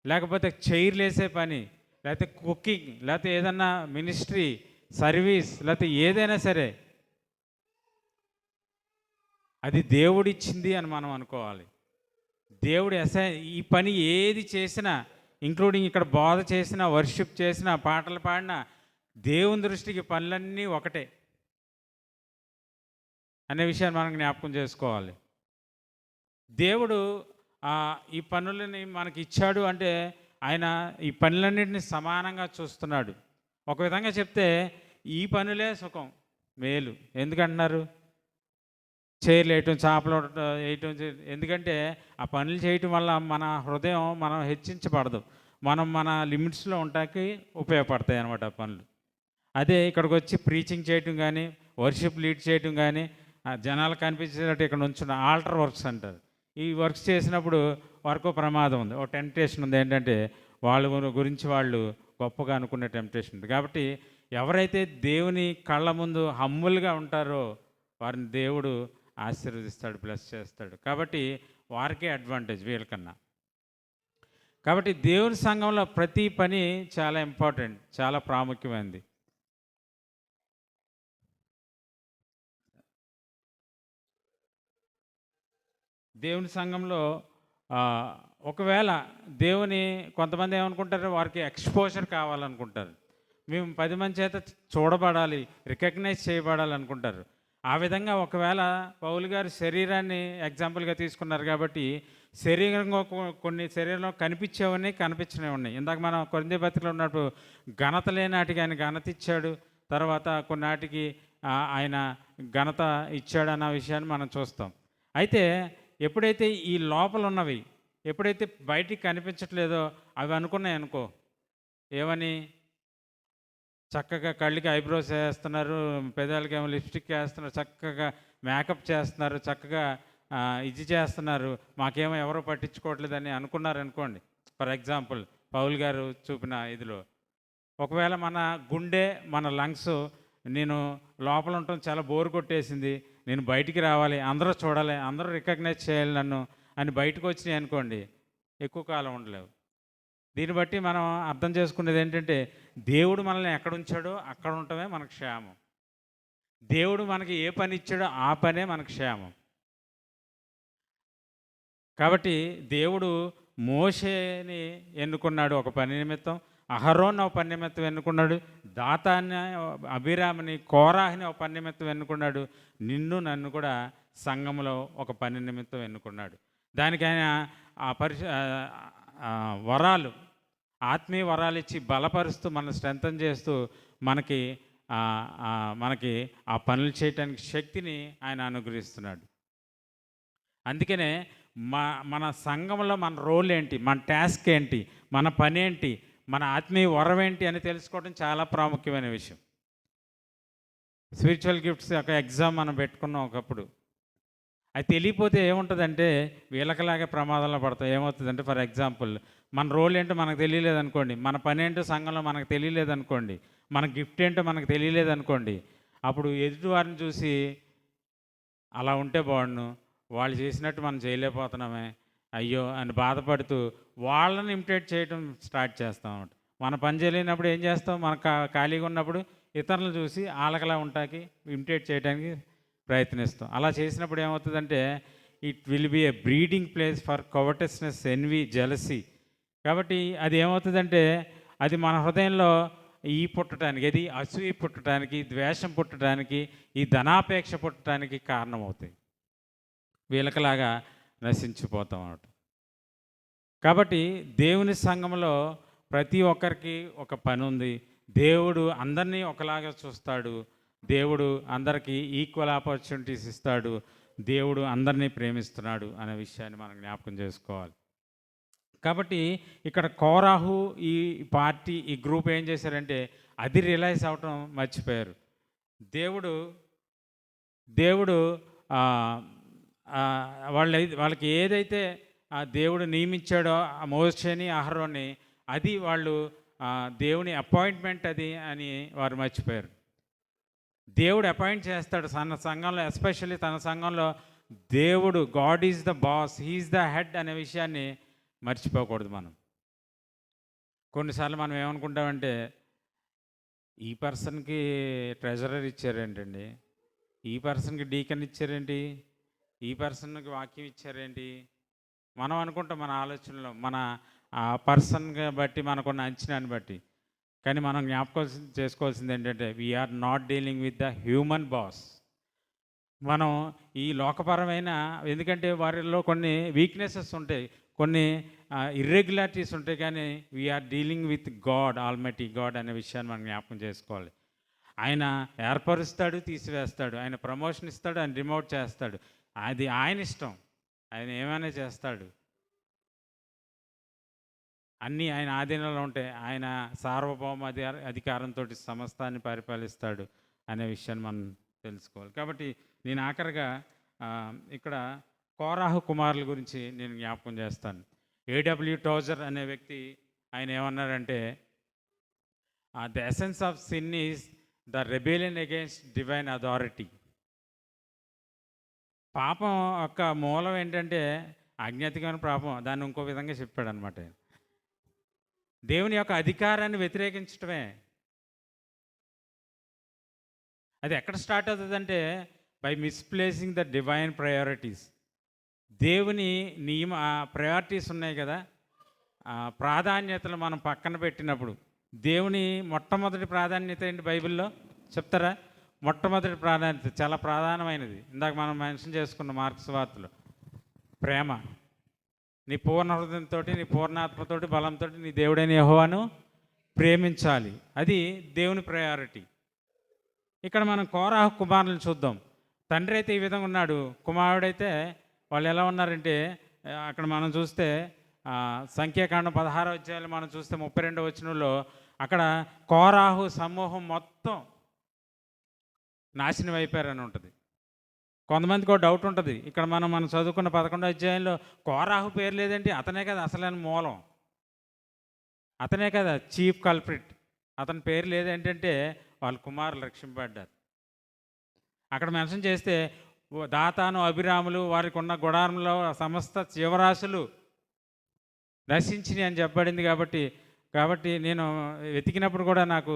లేకపోతే చైర్లు వేసే పని, లేకపోతే కుకింగ్, లేకపోతే ఏదన్నా మినిస్ట్రీ సర్వీస్, లేకపోతే ఏదైనా సరే అది దేవుడిచ్చింది అని మనం అనుకోవాలి. దేవుడు ఈ పని ఏది చేసినా, ఇంక్లూడింగ్ ఇక్కడ బోధ చేసినా, వర్షిప్ చేసినా, పాటలు పాడినా, దేవుని దృష్టికి పనులన్నీ ఒకటే అనే విషయాన్ని మనం జ్ఞాపకం చేసుకోవాలి. దేవుడు ఈ పనులని మనకి ఇచ్చాడు అంటే ఆయన ఈ పనులన్నింటినీ సమానంగా చూస్తున్నాడు. ఒక విధంగా చెప్తే ఈ పనులే సుఖం, మేలు. ఎందుకంటున్నారు? చైర్లు వేయటం, చేపలు వేయటం. ఎందుకంటే ఆ పనులు చేయటం వల్ల మన హృదయం మనం హెచ్చించబడదు, మనం మన లిమిట్స్లో ఉండటానికి ఉపయోగపడతాయి అన్నమాట ఆ పనులు. అదే ఇక్కడికి వచ్చి ప్రీచింగ్ చేయటం కానీ, వర్షిప్ లీడ్ చేయటం కానీ, జనాలు కనిపించేటట్టు ఇక్కడ నుంచి ఆల్టర్ వర్క్స్ అంటారు. ఈ వర్క్స్ చేసినప్పుడు వరకు ప్రమాదం ఉంది, ఒక టెంప్టేషన్ ఉంది. ఏంటంటే వాళ్ళ గురించి వాళ్ళు గొప్పగా అనుకునే టెంప్టేషన్ ఉంది. కాబట్టి ఎవరైతే దేవుని కళ్ళ ముందు హమ్ముల్గా ఉంటారో వారిని దేవుడు ఆశీర్వదిస్తాడు, బ్లెస్ చేస్తాడు. కాబట్టి వారికే అడ్వాంటేజ్ వీళ్ళకన్నా. కాబట్టి దేవుని సంఘంలో ప్రతి పని చాలా ఇంపార్టెంట్, చాలా ప్రాముఖ్యమైనది. దేవుని సంఘంలో ఒకవేళ కొంతమంది ఏమనుకుంటారు, వారికి ఎక్స్పోజర్ కావాలనుకుంటారు. మేము 10 మంది చేత చూడబడాలి, రికగ్నైజ్ చేయబడాలి అనుకుంటారు. ఆ విధంగా ఒకవేళ పౌలు గారు శరీరాన్ని ఎగ్జాంపుల్గా తీసుకున్నారు కాబట్టి శరీరంలో కనిపించేవన్నీ కనిపించినవి ఉన్నాయి. ఇందాక మనం కొరింథీ పత్రికలో ఉన్నప్పుడు ఘనత లేనాటికి ఆయన ఘనత ఇచ్చాడు, తర్వాత కొన్నాటికి ఆయన ఘనత ఇచ్చాడు అన్న విషయాన్ని మనం చూస్తాం. అయితే ఎప్పుడైతే ఈ లోపల ఉన్నవి ఎప్పుడైతే బయటికి కనిపించట్లేదో అవి అనుకున్నాయి అనుకో, ఏమని? చక్కగా కళ్ళకి ఐబ్రోస్ వేస్తున్నారు, పెదాలకి ఏమో లిప్స్టిక్ వేస్తున్నారు, చక్కగా మేకప్ చేస్తున్నారు, చక్కగా ఇది చేస్తున్నారు, మాకేమో ఎవరో పట్టించుకోవట్లేదని అనుకున్నారు అనుకోండి. ఫర్ ఎగ్జాంపుల్ పౌల్ గారు చూపిన ఇదిలో ఒకవేళ మన గుండె, మన లంగ్స్, నేను లోపల ఉండటం చాలా బోర్ కొట్టేసింది, నేను బయటికి రావాలి, అందరూ చూడాలి, అందరూ రికగ్నైజ్ చేయాలి నన్ను అని బయటకు వచ్చినాయి అనుకోండి, ఎక్కువ కాలం ఉండలేవు. దీన్ని బట్టి మనం అర్థం చేసుకునేది ఏంటంటే దేవుడు మనల్ని ఎక్కడ ఉంచాడో అక్కడ ఉండటమే మనకు క్షేమం. దేవుడు మనకి ఏ పని ఇచ్చాడో ఆ పనే మనకు క్షేమం. కాబట్టి దేవుడు మోషేని ఎన్నుకున్నాడు ఒక పని నిమిత్తం, అహరోన్ ఒక పని నిమిత్తం ఎన్నుకున్నాడు, దాతాన్ని, అభిరామిని, కోరాహిని ఒక పని నిమిత్తం ఎన్నుకున్నాడు, నిన్ను నన్ను కూడా సంఘంలో ఒక పని నిమిత్తం ఎన్నుకున్నాడు. దానికైనా వరాలు, ఆత్మీయ వరాలు ఇచ్చి బలపరుస్తూ మన స్ట్రెంథన్ చేస్తూ మనకి ఆ పనులు చేయటానికి శక్తిని ఆయన అనుగ్రహిస్తున్నాడు. అందుకనే మన సంఘంలో మన రోల్ ఏంటి, మన టాస్క్ ఏంటి, మన పని ఏంటి, మన ఆత్మీయ వరం ఏంటి అని తెలుసుకోవడం చాలా ప్రాముఖ్యమైన విషయం. స్పిరిచువల్ గిఫ్ట్స్ ఒక ఎగ్జామ్ మనం పెట్టుకున్నాం ఒకప్పుడు. అది తెలియపోతే ఏముంటుందంటే వీళ్ళకలాగే ప్రమాదంలో పడతాం. ఏమవుతుందంటే ఫర్ ఎగ్జాంపుల్ మన రోల్ ఏంటో మనకు తెలియలేదనుకోండి, మన పని ఏంటో సంఘంలో మనకు తెలియలేదనుకోండి, మన గిఫ్ట్ ఏంటో మనకు తెలియలేదనుకోండి, అప్పుడు ఎదుటి వారిని చూసి అలా ఉంటే బాగుండు, వాళ్ళు చేసినట్టు మనం చేయలేకపోతున్నామే, అయ్యో అని బాధపడుతూ వాళ్ళని ఇమిటేట్ చేయడం స్టార్ట్ చేస్తాం అన్నమాట. మన పని చేయలేనప్పుడు ఏం చేస్తాం, మనకు ఖాళీగా ఉన్నప్పుడు ఇతరులను చూసి ఆలకలా ఉంటాకి ఇమిటేట్ చేయడానికి ప్రయత్నిస్తాం. అలా చేసినప్పుడు ఏమవుతుందంటే it will be a breeding place for covetousness, envy, jealousy. కాబట్టి అది ఏమవుతుందంటే అది మన హృదయంలో ఈ పుట్టడానికి, అది అసూయ పుట్టడానికి, ద్వేషం పుట్టడానికి, ఈ ధనాపేక్ష పుట్టడానికి కారణమవుతాయి. వీళ్ళకలాగా నశించిపోతాం అన్నమాట. కాబట్టి దేవుని సంఘంలో ప్రతి ఒక్కరికి ఒక పని ఉంది. దేవుడు అందరినీ ఒకలాగా చూస్తాడు. దేవుడు అందరికీ ఈక్వల్ ఆపర్చునిటీస్ ఇస్తాడు. దేవుడు అందరినీ ప్రేమిస్తున్నాడు అనే విషయాన్ని మనం జ్ఞాపకం చేసుకోవాలి. కాబట్టి ఇక్కడ కోరాహు ఈ పార్టీ, ఈ గ్రూప్ ఏం చేశారంటే అది రియలైజ్ అవటం మర్చిపోయారు. దేవుడు దేవుడు వాళ్ళకి ఏదైతే ఆ దేవుడు నియమించాడో ఆ మోషేని, అహరోన్ని, అది వాళ్ళు దేవుని అపాయింట్మెంట్ అది అని వారు మర్చిపోయారు. దేవుడు అపాయింట్ చేస్తాడు తన సంఘంలో, ఎస్పెషల్లీ తన సంఘంలో దేవుడు, God is the boss, he's the head అనే విషయాన్ని మర్చిపోకూడదు మనం. కొన్నిసార్లు మనం ఏమనుకుంటామంటే ఈ పర్సన్కి ట్రెజరర్ ఇచ్చారేంటండి, ఈ పర్సన్కి డీకన్ ఇచ్చారేంటి, ఈ పర్సన్కి వాక్యం ఇచ్చారేంటి, మనం అనుకుంటాం మన ఆలోచనలో, మన ఆ పర్సన్గా బట్టి మనకున్న అంచనాన్ని బట్టి. కానీ మనం జ్ఞాపకం చేసుకోవాల్సింది ఏంటంటే we're not dealing with the human boss. మనం ఈ లోకపరమైన, ఎందుకంటే వారిలో కొన్ని వీక్నెసెస్ ఉంటాయి, కొన్ని ఇర్రెగ్యులారిటీస్ ఉంటాయి, కానీ we're dealing with God, almighty God అనే విషయాన్ని మనం జ్ఞాపకం చేసుకోవాలి. ఆయన ఏర్పరుస్తాడు, తీసివేస్తాడు, ఆయన ప్రమోషన్ ఇస్తాడు, ఆయన రిమోట్ చేస్తాడు, అది ఆయన ఇష్టం, ఆయన ఏమైనా చేస్తాడు, అన్నీ ఆయన ఆధీనంలో ఉంటాయి, ఆయన సార్వభౌమ అధికారంతో సమస్తాన్ని పరిపాలిస్తాడు అనే విషయాన్ని మనం తెలుసుకోవాలి. కాబట్టి నేను ఆఖరిగా ఇక్కడ కోరాహు కుమారుల గురించి నేను జ్ఞాపకం చేస్తాను. ఏడబ్ల్యూ టోజర్ అనే వ్యక్తి ఆయన ఏమన్నారంటే the essence of sin is the rebellion against divine authority. పాపం యొక్క మూలం ఏంటంటే అజ్ఞాతికమైన పాపం. దాన్ని ఇంకో విధంగా చెప్పాడు అనమాట. దేవుని యొక్క అధికారాన్ని వ్యతిరేకించటమే. అది ఎక్కడ స్టార్ట్ అవుతుందంటే బై మిస్ప్లేసింగ్ ద డివైన్ ప్రయారిటీస్. దేవుని ప్రయారిటీస్ ఉన్నాయి కదా, ప్రాధాన్యతలు మనం పక్కన పెట్టినప్పుడు, దేవుని మొట్టమొదటి ప్రాధాన్యత ఏంటి బైబిల్లో చెప్తారా? మొట్టమొదటి ప్రాధాన్యత చాలా ప్రధానమైనది. ఇందాక మనం మెన్షన్ చేసుకున్న మార్క్స్ వార్తలో, ప్రేమ. నీ పూర్ణ హృదయంతో, నీ పూర్ణాత్మతోటి, బలంతో నీ దేవుడైన యెహోవాను ప్రేమించాలి. అది దేవుని ప్రయారిటీ. ఇక్కడ మనం కోరాహు కుమారులను చూద్దాం. తండ్రి అయితే ఈ విధంగా ఉన్నాడు, కుమారుడైతే వాళ్ళు ఎలా ఉన్నారంటే అక్కడ మనం చూస్తే సంఖ్యాకాండం 16వ అధ్యాయంలో మనం చూస్తే 32వ వచనంలో అక్కడ కోరాహు సమూహం మొత్తం నాశనం అయిపోయారని ఉంటుంది. కొంతమందికి ఒక డౌట్ ఉంటుంది. ఇక్కడ మనం చదువుకున్న 11వ అధ్యాయంలో కోరాహు పేరు లేదంటే అతనే కదా అసలైన మూలం, అతనే కదా చీఫ్ కల్ప్రిట్. అతని పేరు లేదేంటంటే వాళ్ళ కుమారులు రక్షింపబడ్డారు. అక్కడ మెన్షన్ చేస్తే దాతాను, అభిరాములు, వారికి ఉన్న గుడారంలో సమస్త జీవరాశులు నశించినాయి అని చెప్పబడింది. కాబట్టి నేను వెతికినప్పుడు కూడా నాకు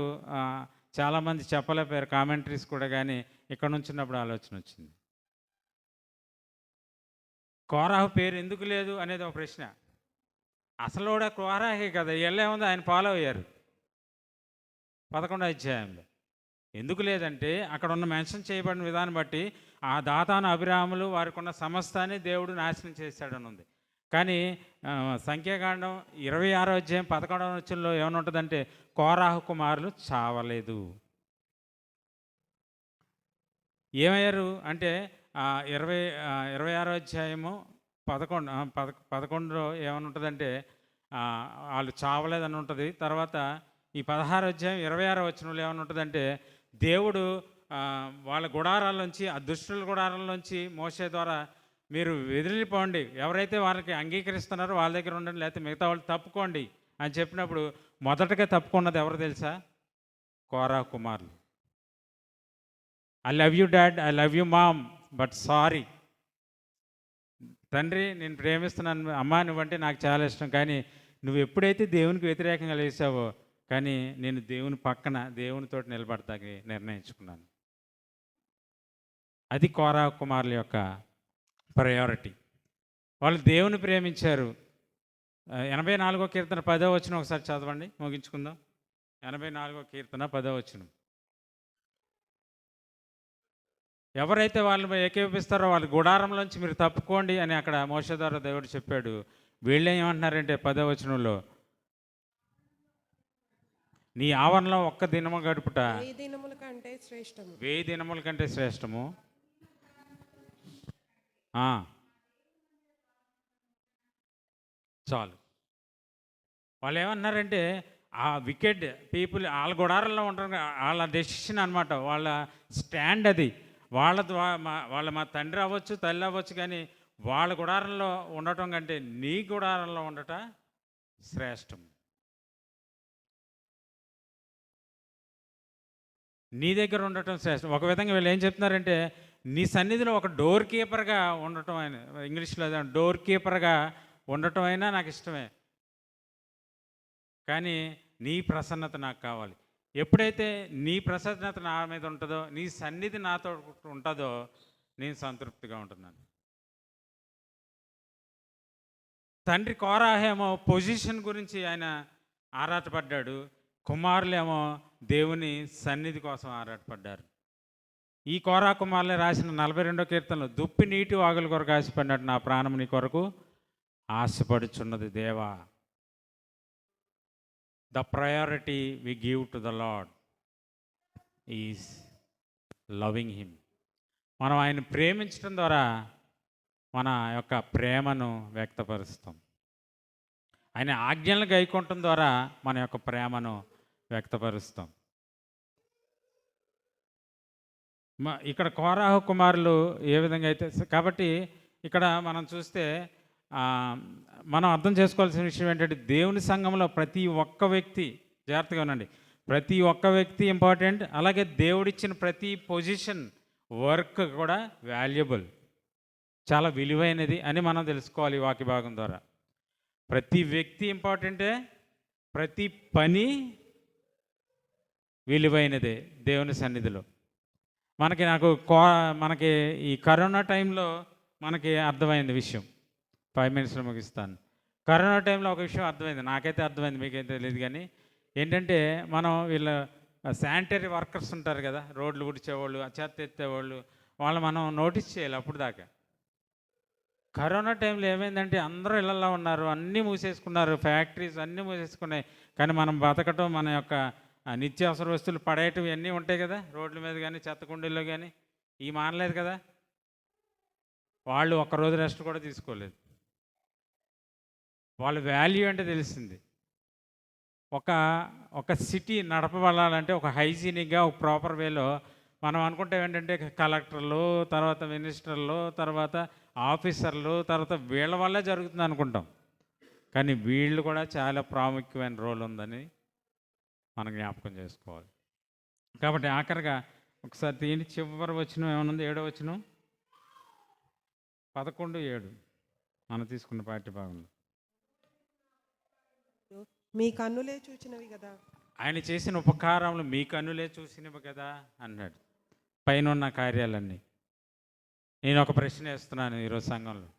చాలామంది చెప్పలేకపోయారు, కామెంటరీస్ కూడా. కానీ ఇక్కడ నుంచినప్పుడు ఆలోచన వచ్చింది, కోరాహు పేరు ఎందుకు లేదు అనేది ఒక ప్రశ్న. అసలు కూడా కోరాహే కదా, వీళ్ళేముంది, ఆయన ఫాలో అయ్యారు 11వ అధ్యాయంలో. ఎందుకు లేదంటే అక్కడ ఉన్న మెన్షన్ చేయబడిన విధానం బట్టి ఆ దాతాను, అభిరాములు, వారికి ఉన్న సమస్తాన్ని దేవుడు నాశనం చేశాడని ఉంది. కానీ సంఖ్యాకాండం 26వ అధ్యాయం 11వ వచనంలో ఏమైనా ఉంటుందంటే కోరాహు కుమారులు చావలేదు. ఏమయ్యారు అంటే 26వ అధ్యాయము 11లో ఏమైనా ఉంటుందంటే వాళ్ళు చావలేదని ఉంటుంది. తర్వాత ఈ 16వ అధ్యాయం 26వ వచనంలో ఏమైనా ఉంటుందంటే దేవుడు వాళ్ళ గుడారాల్లోంచి, ఆ దుష్టుల గుడారాల్లోంచి మోషే ద్వారా మీరు వెదిలిపోండి, ఎవరైతే వాళ్ళకి అంగీకరిస్తున్నారో వాళ్ళ దగ్గర ఉండండి, లేకపోతే మిగతా వాళ్ళు తప్పుకోండి అని చెప్పినప్పుడు మొదటగా తప్పుకున్నది ఎవరు తెలుసా? కోరాహు కుమారులు. I love you dad, I love you mom, but sorry. తండ్రి నేను ప్రేమిస్తున్నాను, అమ్మా నువ్వంటే నాకు చాలా ఇష్టం, కానీ నువ్వు ఎప్పుడైతే దేవునికి వ్యతిరేకంగా లేచావో కానీ నేను దేవుని పక్కన దేవునితోటి నిలబడతాకి నిర్ణయించుకున్నాను. అది కోరా కుమారుల యొక్క ప్రయారిటీ. వాళ్ళు దేవుని ప్రేమించారు. 84వ కీర్తన 10వ వచనం ఒకసారి చదవండి, ముగించుకుందాం. 84వ కీర్తన 10వ వచనం. ఎవరైతే వాళ్ళని ఏకీపిస్తారో వాళ్ళ గుడారంలోంచి మీరు తప్పుకోండి అని అక్కడ మోషే ద్వారా దేవుడు చెప్పాడు. వీళ్ళు ఏమంటున్నారంటే 10వ వచనంలో, నీ ఆవరణలో ఒక్క దినము గడుపుట 1000 దినముల కంటే శ్రేష్టము. 1000 దినముల కంటే శ్రేష్టము. చాలు. వాళ్ళు ఏమన్నారంటే ఆ వికెడ్ పీపుల్ వాళ్ళ గుడారంలో ఉంటారు, వాళ్ళ డెసిషన్ అనమాట, వాళ్ళ స్టాండ్ అది. వాళ్ళ మా తండ్రి అవ్వచ్చు, తల్లి అవ్వచ్చు, కానీ వాళ్ళ గుడారంలో ఉండటం కంటే నీ గుడారంలో ఉండట శ్రేష్టం. నీ దగ్గర ఉండటం శ్రేష్టం. ఒక విధంగా వీళ్ళు ఏం చెప్తున్నారంటే, నీ సన్నిధిలో ఒక డోర్ కీపర్గా ఉండటం అయినా, ఇంగ్లీష్లో డోర్ కీపర్గా ఉండటం అయినా నాకు ఇష్టమే, కానీ నీ ప్రసన్నత నాకు కావాలి. ఎప్పుడైతే నీ ప్రసన్నత నా మీద ఉంటుందో, నీ సన్నిధి నాతో ఉంటుందో, నేను సంతృప్తిగా ఉంటున్నాను. తండ్రి కోరాహేమో పొజిషన్ గురించి ఆయన ఆరాటపడ్డాడు, కుమారులేమో దేవుని సన్నిధి కోసం ఆరాటపడ్డారు. ఈ కోరా కుమారులే రాసిన 42వ కీర్తనలో, దుప్పి నీటి వాగుల కొరకు ఆశపడినట్టు నా ప్రాణం నీ కొరకు ఆశపడుచున్నది దేవా. The priority we give to the Lord is loving Him. మనం ఆయన ప్రేమించడం ద్వారా మన యొక్క ప్రేమను వ్యక్తపరుస్తాం. ఆయన ఆజ్ఞలను గైకొనటం ద్వారా మన యొక్క ప్రేమను వ్యక్తపరుస్తాం. ఇక్కడ కోరాహు కుమారులు ఏ విధంగా అయితే, కాబట్టి ఇక్కడ మనం చూస్తే మనం అర్థం చేసుకోవాల్సిన విషయం ఏంటంటే, దేవుని సంఘంలో ప్రతి ఒక్క వ్యక్తి, జాగ్రత్తగా ఉండండి, ప్రతి ఒక్క వ్యక్తి ఇంపార్టెంట్. అలాగే దేవుడిచ్చిన ప్రతి పొజిషన్, వర్క్ కూడా వాల్యుబుల్, చాలా విలువైనది అని మనం తెలుసుకోవాలి ఈ వాక్య భాగం ద్వారా. ప్రతి వ్యక్తి ఇంపార్టెంటే, ప్రతి పని విలువైనదే దేవుని సన్నిధిలో. మనకి ఈ కరోనా టైంలో మనకి అర్థమైంది విషయం. 5 మినిట్స్లో ముగిస్తాను. కరోనా టైంలో ఒక విషయం అర్థమైంది, నాకైతే అర్థమైంది, మీకైతే తెలియదు. కానీ ఏంటంటే, మనం వీళ్ళ శానిటరీ వర్కర్స్ ఉంటారు కదా, రోడ్లు ఊడ్చేవాళ్ళు, చెత్త ఎత్తేవాళ్ళు, వాళ్ళు మనం నోటీస్ చేయాలి. అప్పుడు దాకా కరోనా టైంలో ఏమైందంటే, అందరూ ఇళ్లలో ఉన్నారు, అన్నీ మూసేసుకున్నారు, ఫ్యాక్టరీస్ అన్నీ మూసేసుకున్నాయి. కానీ మనం బతకటం, మన యొక్క నిత్యావసర వస్తువులు పడేయటం ఇవన్నీ ఉంటాయి కదా రోడ్ల మీద కానీ చెత్త కుండీల్లో కానీ, ఇవి మానలేదు కదా. వాళ్ళు ఒక్కరోజు రెస్ట్ కూడా తీసుకోలేదు. వాళ్ళ వాల్యూ అంటే తెలిసింది. ఒక సిటీ నడపబడాలంటే ఒక హైజీనిక్గా, ఒక ప్రాపర్ వేలో మనం అనుకుంటే ఏంటంటే, కలెక్టర్లు, తర్వాత మినిస్టర్లు, తర్వాత ఆఫీసర్లు, తర్వాత వీళ్ళ వల్లే జరుగుతుంది అనుకుంటాం. కానీ వీళ్ళు కూడా చాలా ప్రాముఖ్యమైన రోల్ ఉందని మనం జ్ఞాపకం చేసుకోవాలి. కాబట్టి ఆఖరిగా ఒకసారి దీని చివరి వచనం ఏమనుంది, 7వ వచనం, 11:7 మనం తీసుకున్న పాఠ్యభాగంలో. మీ కన్నులే చూచినవి కదా, ఆయన చేసిన ఉపకారములు మీ కన్నులే చూసినవి కదా అన్నాడు. పైన ఉన్న కార్యాలన్నీ. నేను ఒక ప్రశ్న వేస్తున్నాను ఈరోజు సంఘంలో.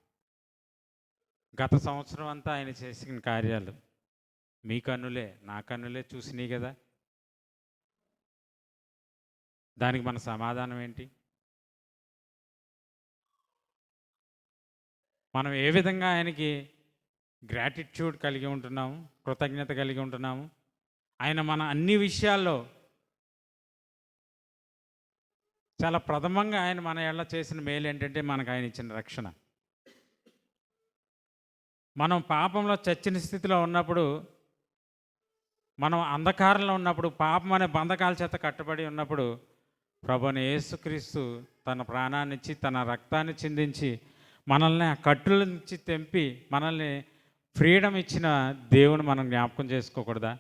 గత సంవత్సరం అంతా ఆయన చేసిన కార్యాలు మీ కన్నులే, నా కన్నులే చూసినాయి కదా. దానికి మన సమాధానం ఏంటి? మనం ఏ విధంగా ఆయనకి గ్రాటిట్యూడ్ కలిగి ఉంటున్నాము, కృతజ్ఞత కలిగి ఉంటున్నాము? ఆయన మన అన్ని విషయాల్లో చాలా ప్రథమంగా ఆయన మన ఎళ్ళ చేసిన మేలు ఏంటంటే, మనకు ఆయన ఇచ్చిన రక్షణ. మనం పాపంలో చచ్చిన స్థితిలో ఉన్నప్పుడు, మనం అంధకారంలో ఉన్నప్పుడు, పాపం అనే బంధకాల చేత కట్టబడి ఉన్నప్పుడు, ప్రభువైన యేసుక్రీస్తు తన ప్రాణాన్ని ఇచ్చి, తన రక్తాన్ని చిందించి, మనల్ని ఆ కట్టుల నుంచి తెంపి మనల్ని ఫ్రీడమ్ ఇచ్చిన దేవుని మనం జ్ఞాపకం చేసుకోకూడదా?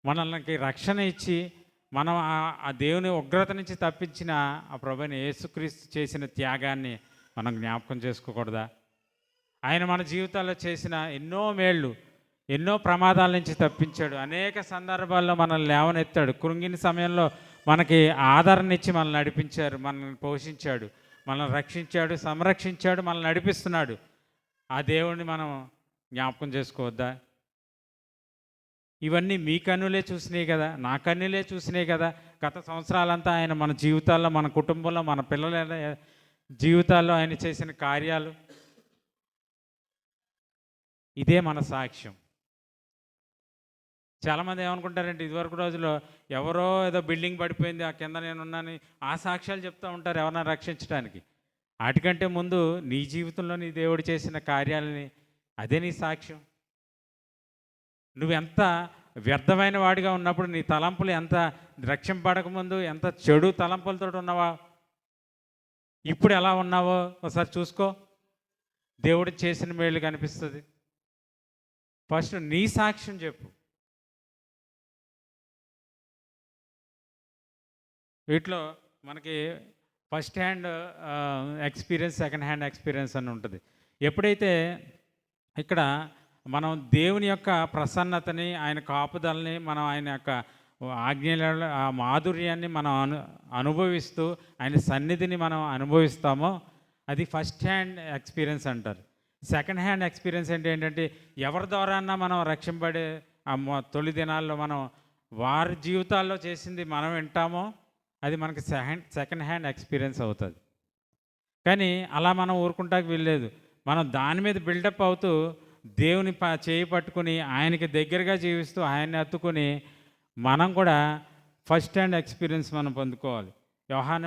మనల్ని రక్షణ ఇచ్చి మనం ఆ దేవుని ఉగ్రత నుంచి తప్పించిన ఆ ప్రభువైన యేసుక్రీస్తు చేసిన త్యాగాన్ని మనం జ్ఞాపకం చేసుకోకూడదా? ఆయన మన జీవితాల్లో చేసిన ఎన్నో మేళ్ళు, ఎన్నో ప్రమాదాల నుంచి తప్పించాడు. అనేక సందర్భాల్లో మనల్ని లేవనెత్తాడు. కృంగిన సమయంలో మనకి ఆదరణ ఇచ్చి మనల్ని నడిపించారు, మనల్ని పోషించాడు, మనల్ని రక్షించాడు, సంరక్షించాడు, మనల్ని నడిపిస్తున్నాడు. ఆ దేవుణ్ణి మనం జ్ఞాపకం చేసుకోవద్దా? ఇవన్నీ మీ కన్నులే చూసినాయి కదా, నా కన్నులే చూసినాయి కదా. గత సంవత్సరాలంతా ఆయన మన జీవితాల్లో, మన కుటుంబంలో, మన పిల్లల జీవితాల్లో ఆయన చేసిన కార్యాలు, ఇదే మన సాక్ష్యం. చాలామంది ఏమనుకుంటారంటే ఇదివరకు రోజుల్లో ఎవరో ఏదో బిల్డింగ్ పడిపోయింది ఆ కింద నేనున్నాను, ఆ సాక్ష్యాలు చెప్తూ ఉంటారు ఎవరైనా రక్షించడానికి. వాటికంటే ముందు నీ జీవితంలో నీ దేవుడు చేసిన కార్యాలని, అదే నీ సాక్ష్యం. నువ్వెంత వ్యర్థమైన వాడిగా ఉన్నప్పుడు, నీ తలంపులు ఎంత రక్షింపడకముందు ఎంత చెడు తలంపులతో ఉన్నావా, ఇప్పుడు ఎలా ఉన్నావో ఒకసారి చూసుకో. దేవుడు చేసిన మేలు కనిపిస్తుంది. ఫస్ట్ నీ సాక్ష్యం చెప్పు. వీటిలో మనకి first hand experience, second hand experience అని ఉంటుంది. ఎప్పుడైతే ఇక్కడ మనం దేవుని యొక్క ప్రసన్నతని, ఆయన కాపుదలని, మనం ఆయన యొక్క ఆజ్ఞల ఆ మాధుర్యాన్ని మనం అనుభవిస్తూ ఆయన సన్నిధిని మనం అనుభవిస్తామో అది ఫస్ట్ హ్యాండ్ ఎక్స్పీరియన్స్ అంటారు. సెకండ్ హ్యాండ్ ఎక్స్పీరియన్స్ అంటే ఏంటంటే ఎవరి ద్వారా మనం రక్షింపడే ఆ తొలి దినాల్లో మనం వారి జీవితాల్లో చేసింది మనం వింటామో అది మనకి సెకండ్ హ్యాండ్ ఎక్స్పీరియన్స్ అవుతుంది. కానీ అలా మనం ఊరుకుంటానికి వీల్లేదు. మనం దాని మీద బిల్డప్ అవుతూ దేవుని చేయి పట్టుకుని ఆయనకి దగ్గరగా జీవిస్తూ ఆయన్ని హత్తుకుని మనం కూడా ఫస్ట్ హ్యాండ్ ఎక్స్పీరియన్స్ మనం పొందుకోవాలి.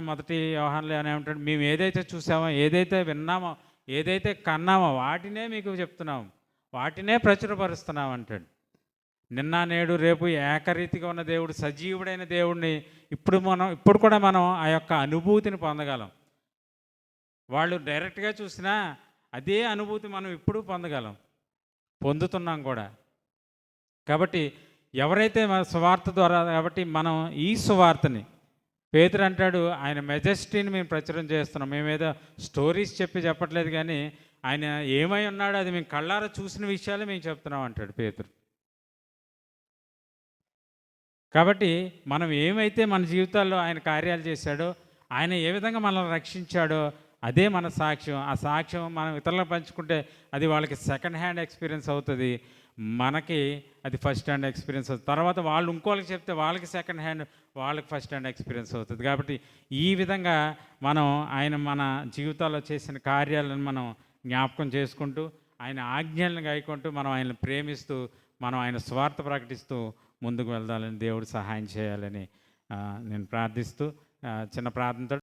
మొదటి యోహానులో ఏమంటాడు, మేము ఏదైతే చూసామో, ఏదైతే విన్నామో, ఏదైతే కన్నామో వాటినే మీకు చెప్తున్నాము, వాటినే ప్రచురపరుస్తున్నాం అంటాడు. నిన్న నేడు రేపు ఏకరీతిగా ఉన్న దేవుడు, సజీవుడైన దేవుడిని ఇప్పుడు కూడా మనం ఆ యొక్క అనుభూతిని పొందగలం. వాళ్ళు డైరెక్ట్గా చూసినా అదే అనుభూతి మనం ఇప్పుడు పొందుతున్నాం కూడా. కాబట్టి ఎవరైతే మన సువార్త ద్వారా, కాబట్టి మనం ఈ సువార్తని, పేతురు అంటాడు ఆయన మెజెస్టీని మేము ప్రచురం చేస్తున్నాం, మేమేదో స్టోరీస్ చెప్పట్లేదు, కానీ ఆయన ఏమై ఉన్నాడో అది మేము కళ్ళారా చూసిన విషయాలే మేము చెప్తున్నాం అంటాడు పేతురు. కాబట్టి మనం ఏమైతే మన జీవితాల్లో ఆయన కార్యాలు చేశాడో, ఆయన ఏ విధంగా మనల్ని రక్షించాడో అదే మన సాక్ష్యం. ఆ సాక్ష్యం మనం ఇతరులకు పంచుకుంటే అది వాళ్ళకి సెకండ్ హ్యాండ్ ఎక్స్పీరియన్స్ అవుతుంది, మనకి అది ఫస్ట్ హ్యాండ్ ఎక్స్పీరియన్స్ అవుతుంది. తర్వాత వాళ్ళు ఇంకోళ్ళకి చెప్తే వాళ్ళకి సెకండ్ హ్యాండ్, వాళ్ళకి ఫస్ట్ హ్యాండ్ ఎక్స్పీరియన్స్ అవుతుంది. కాబట్టి ఈ విధంగా మనం ఆయన మన జీవితాల్లో చేసిన కార్యాలను మనం జ్ఞాపకం చేసుకుంటూ, ఆయన ఆజ్ఞలను గాయకుంటూ, మనం ఆయనను ప్రేమిస్తూ, మనం ఆయన స్వార్థ ప్రకటిస్తూ ముందుకు వెళ్దాలని దేవుడు సహాయం చేయాలని నేను ప్రార్థిస్తూ చిన్న ప్రార్థనతో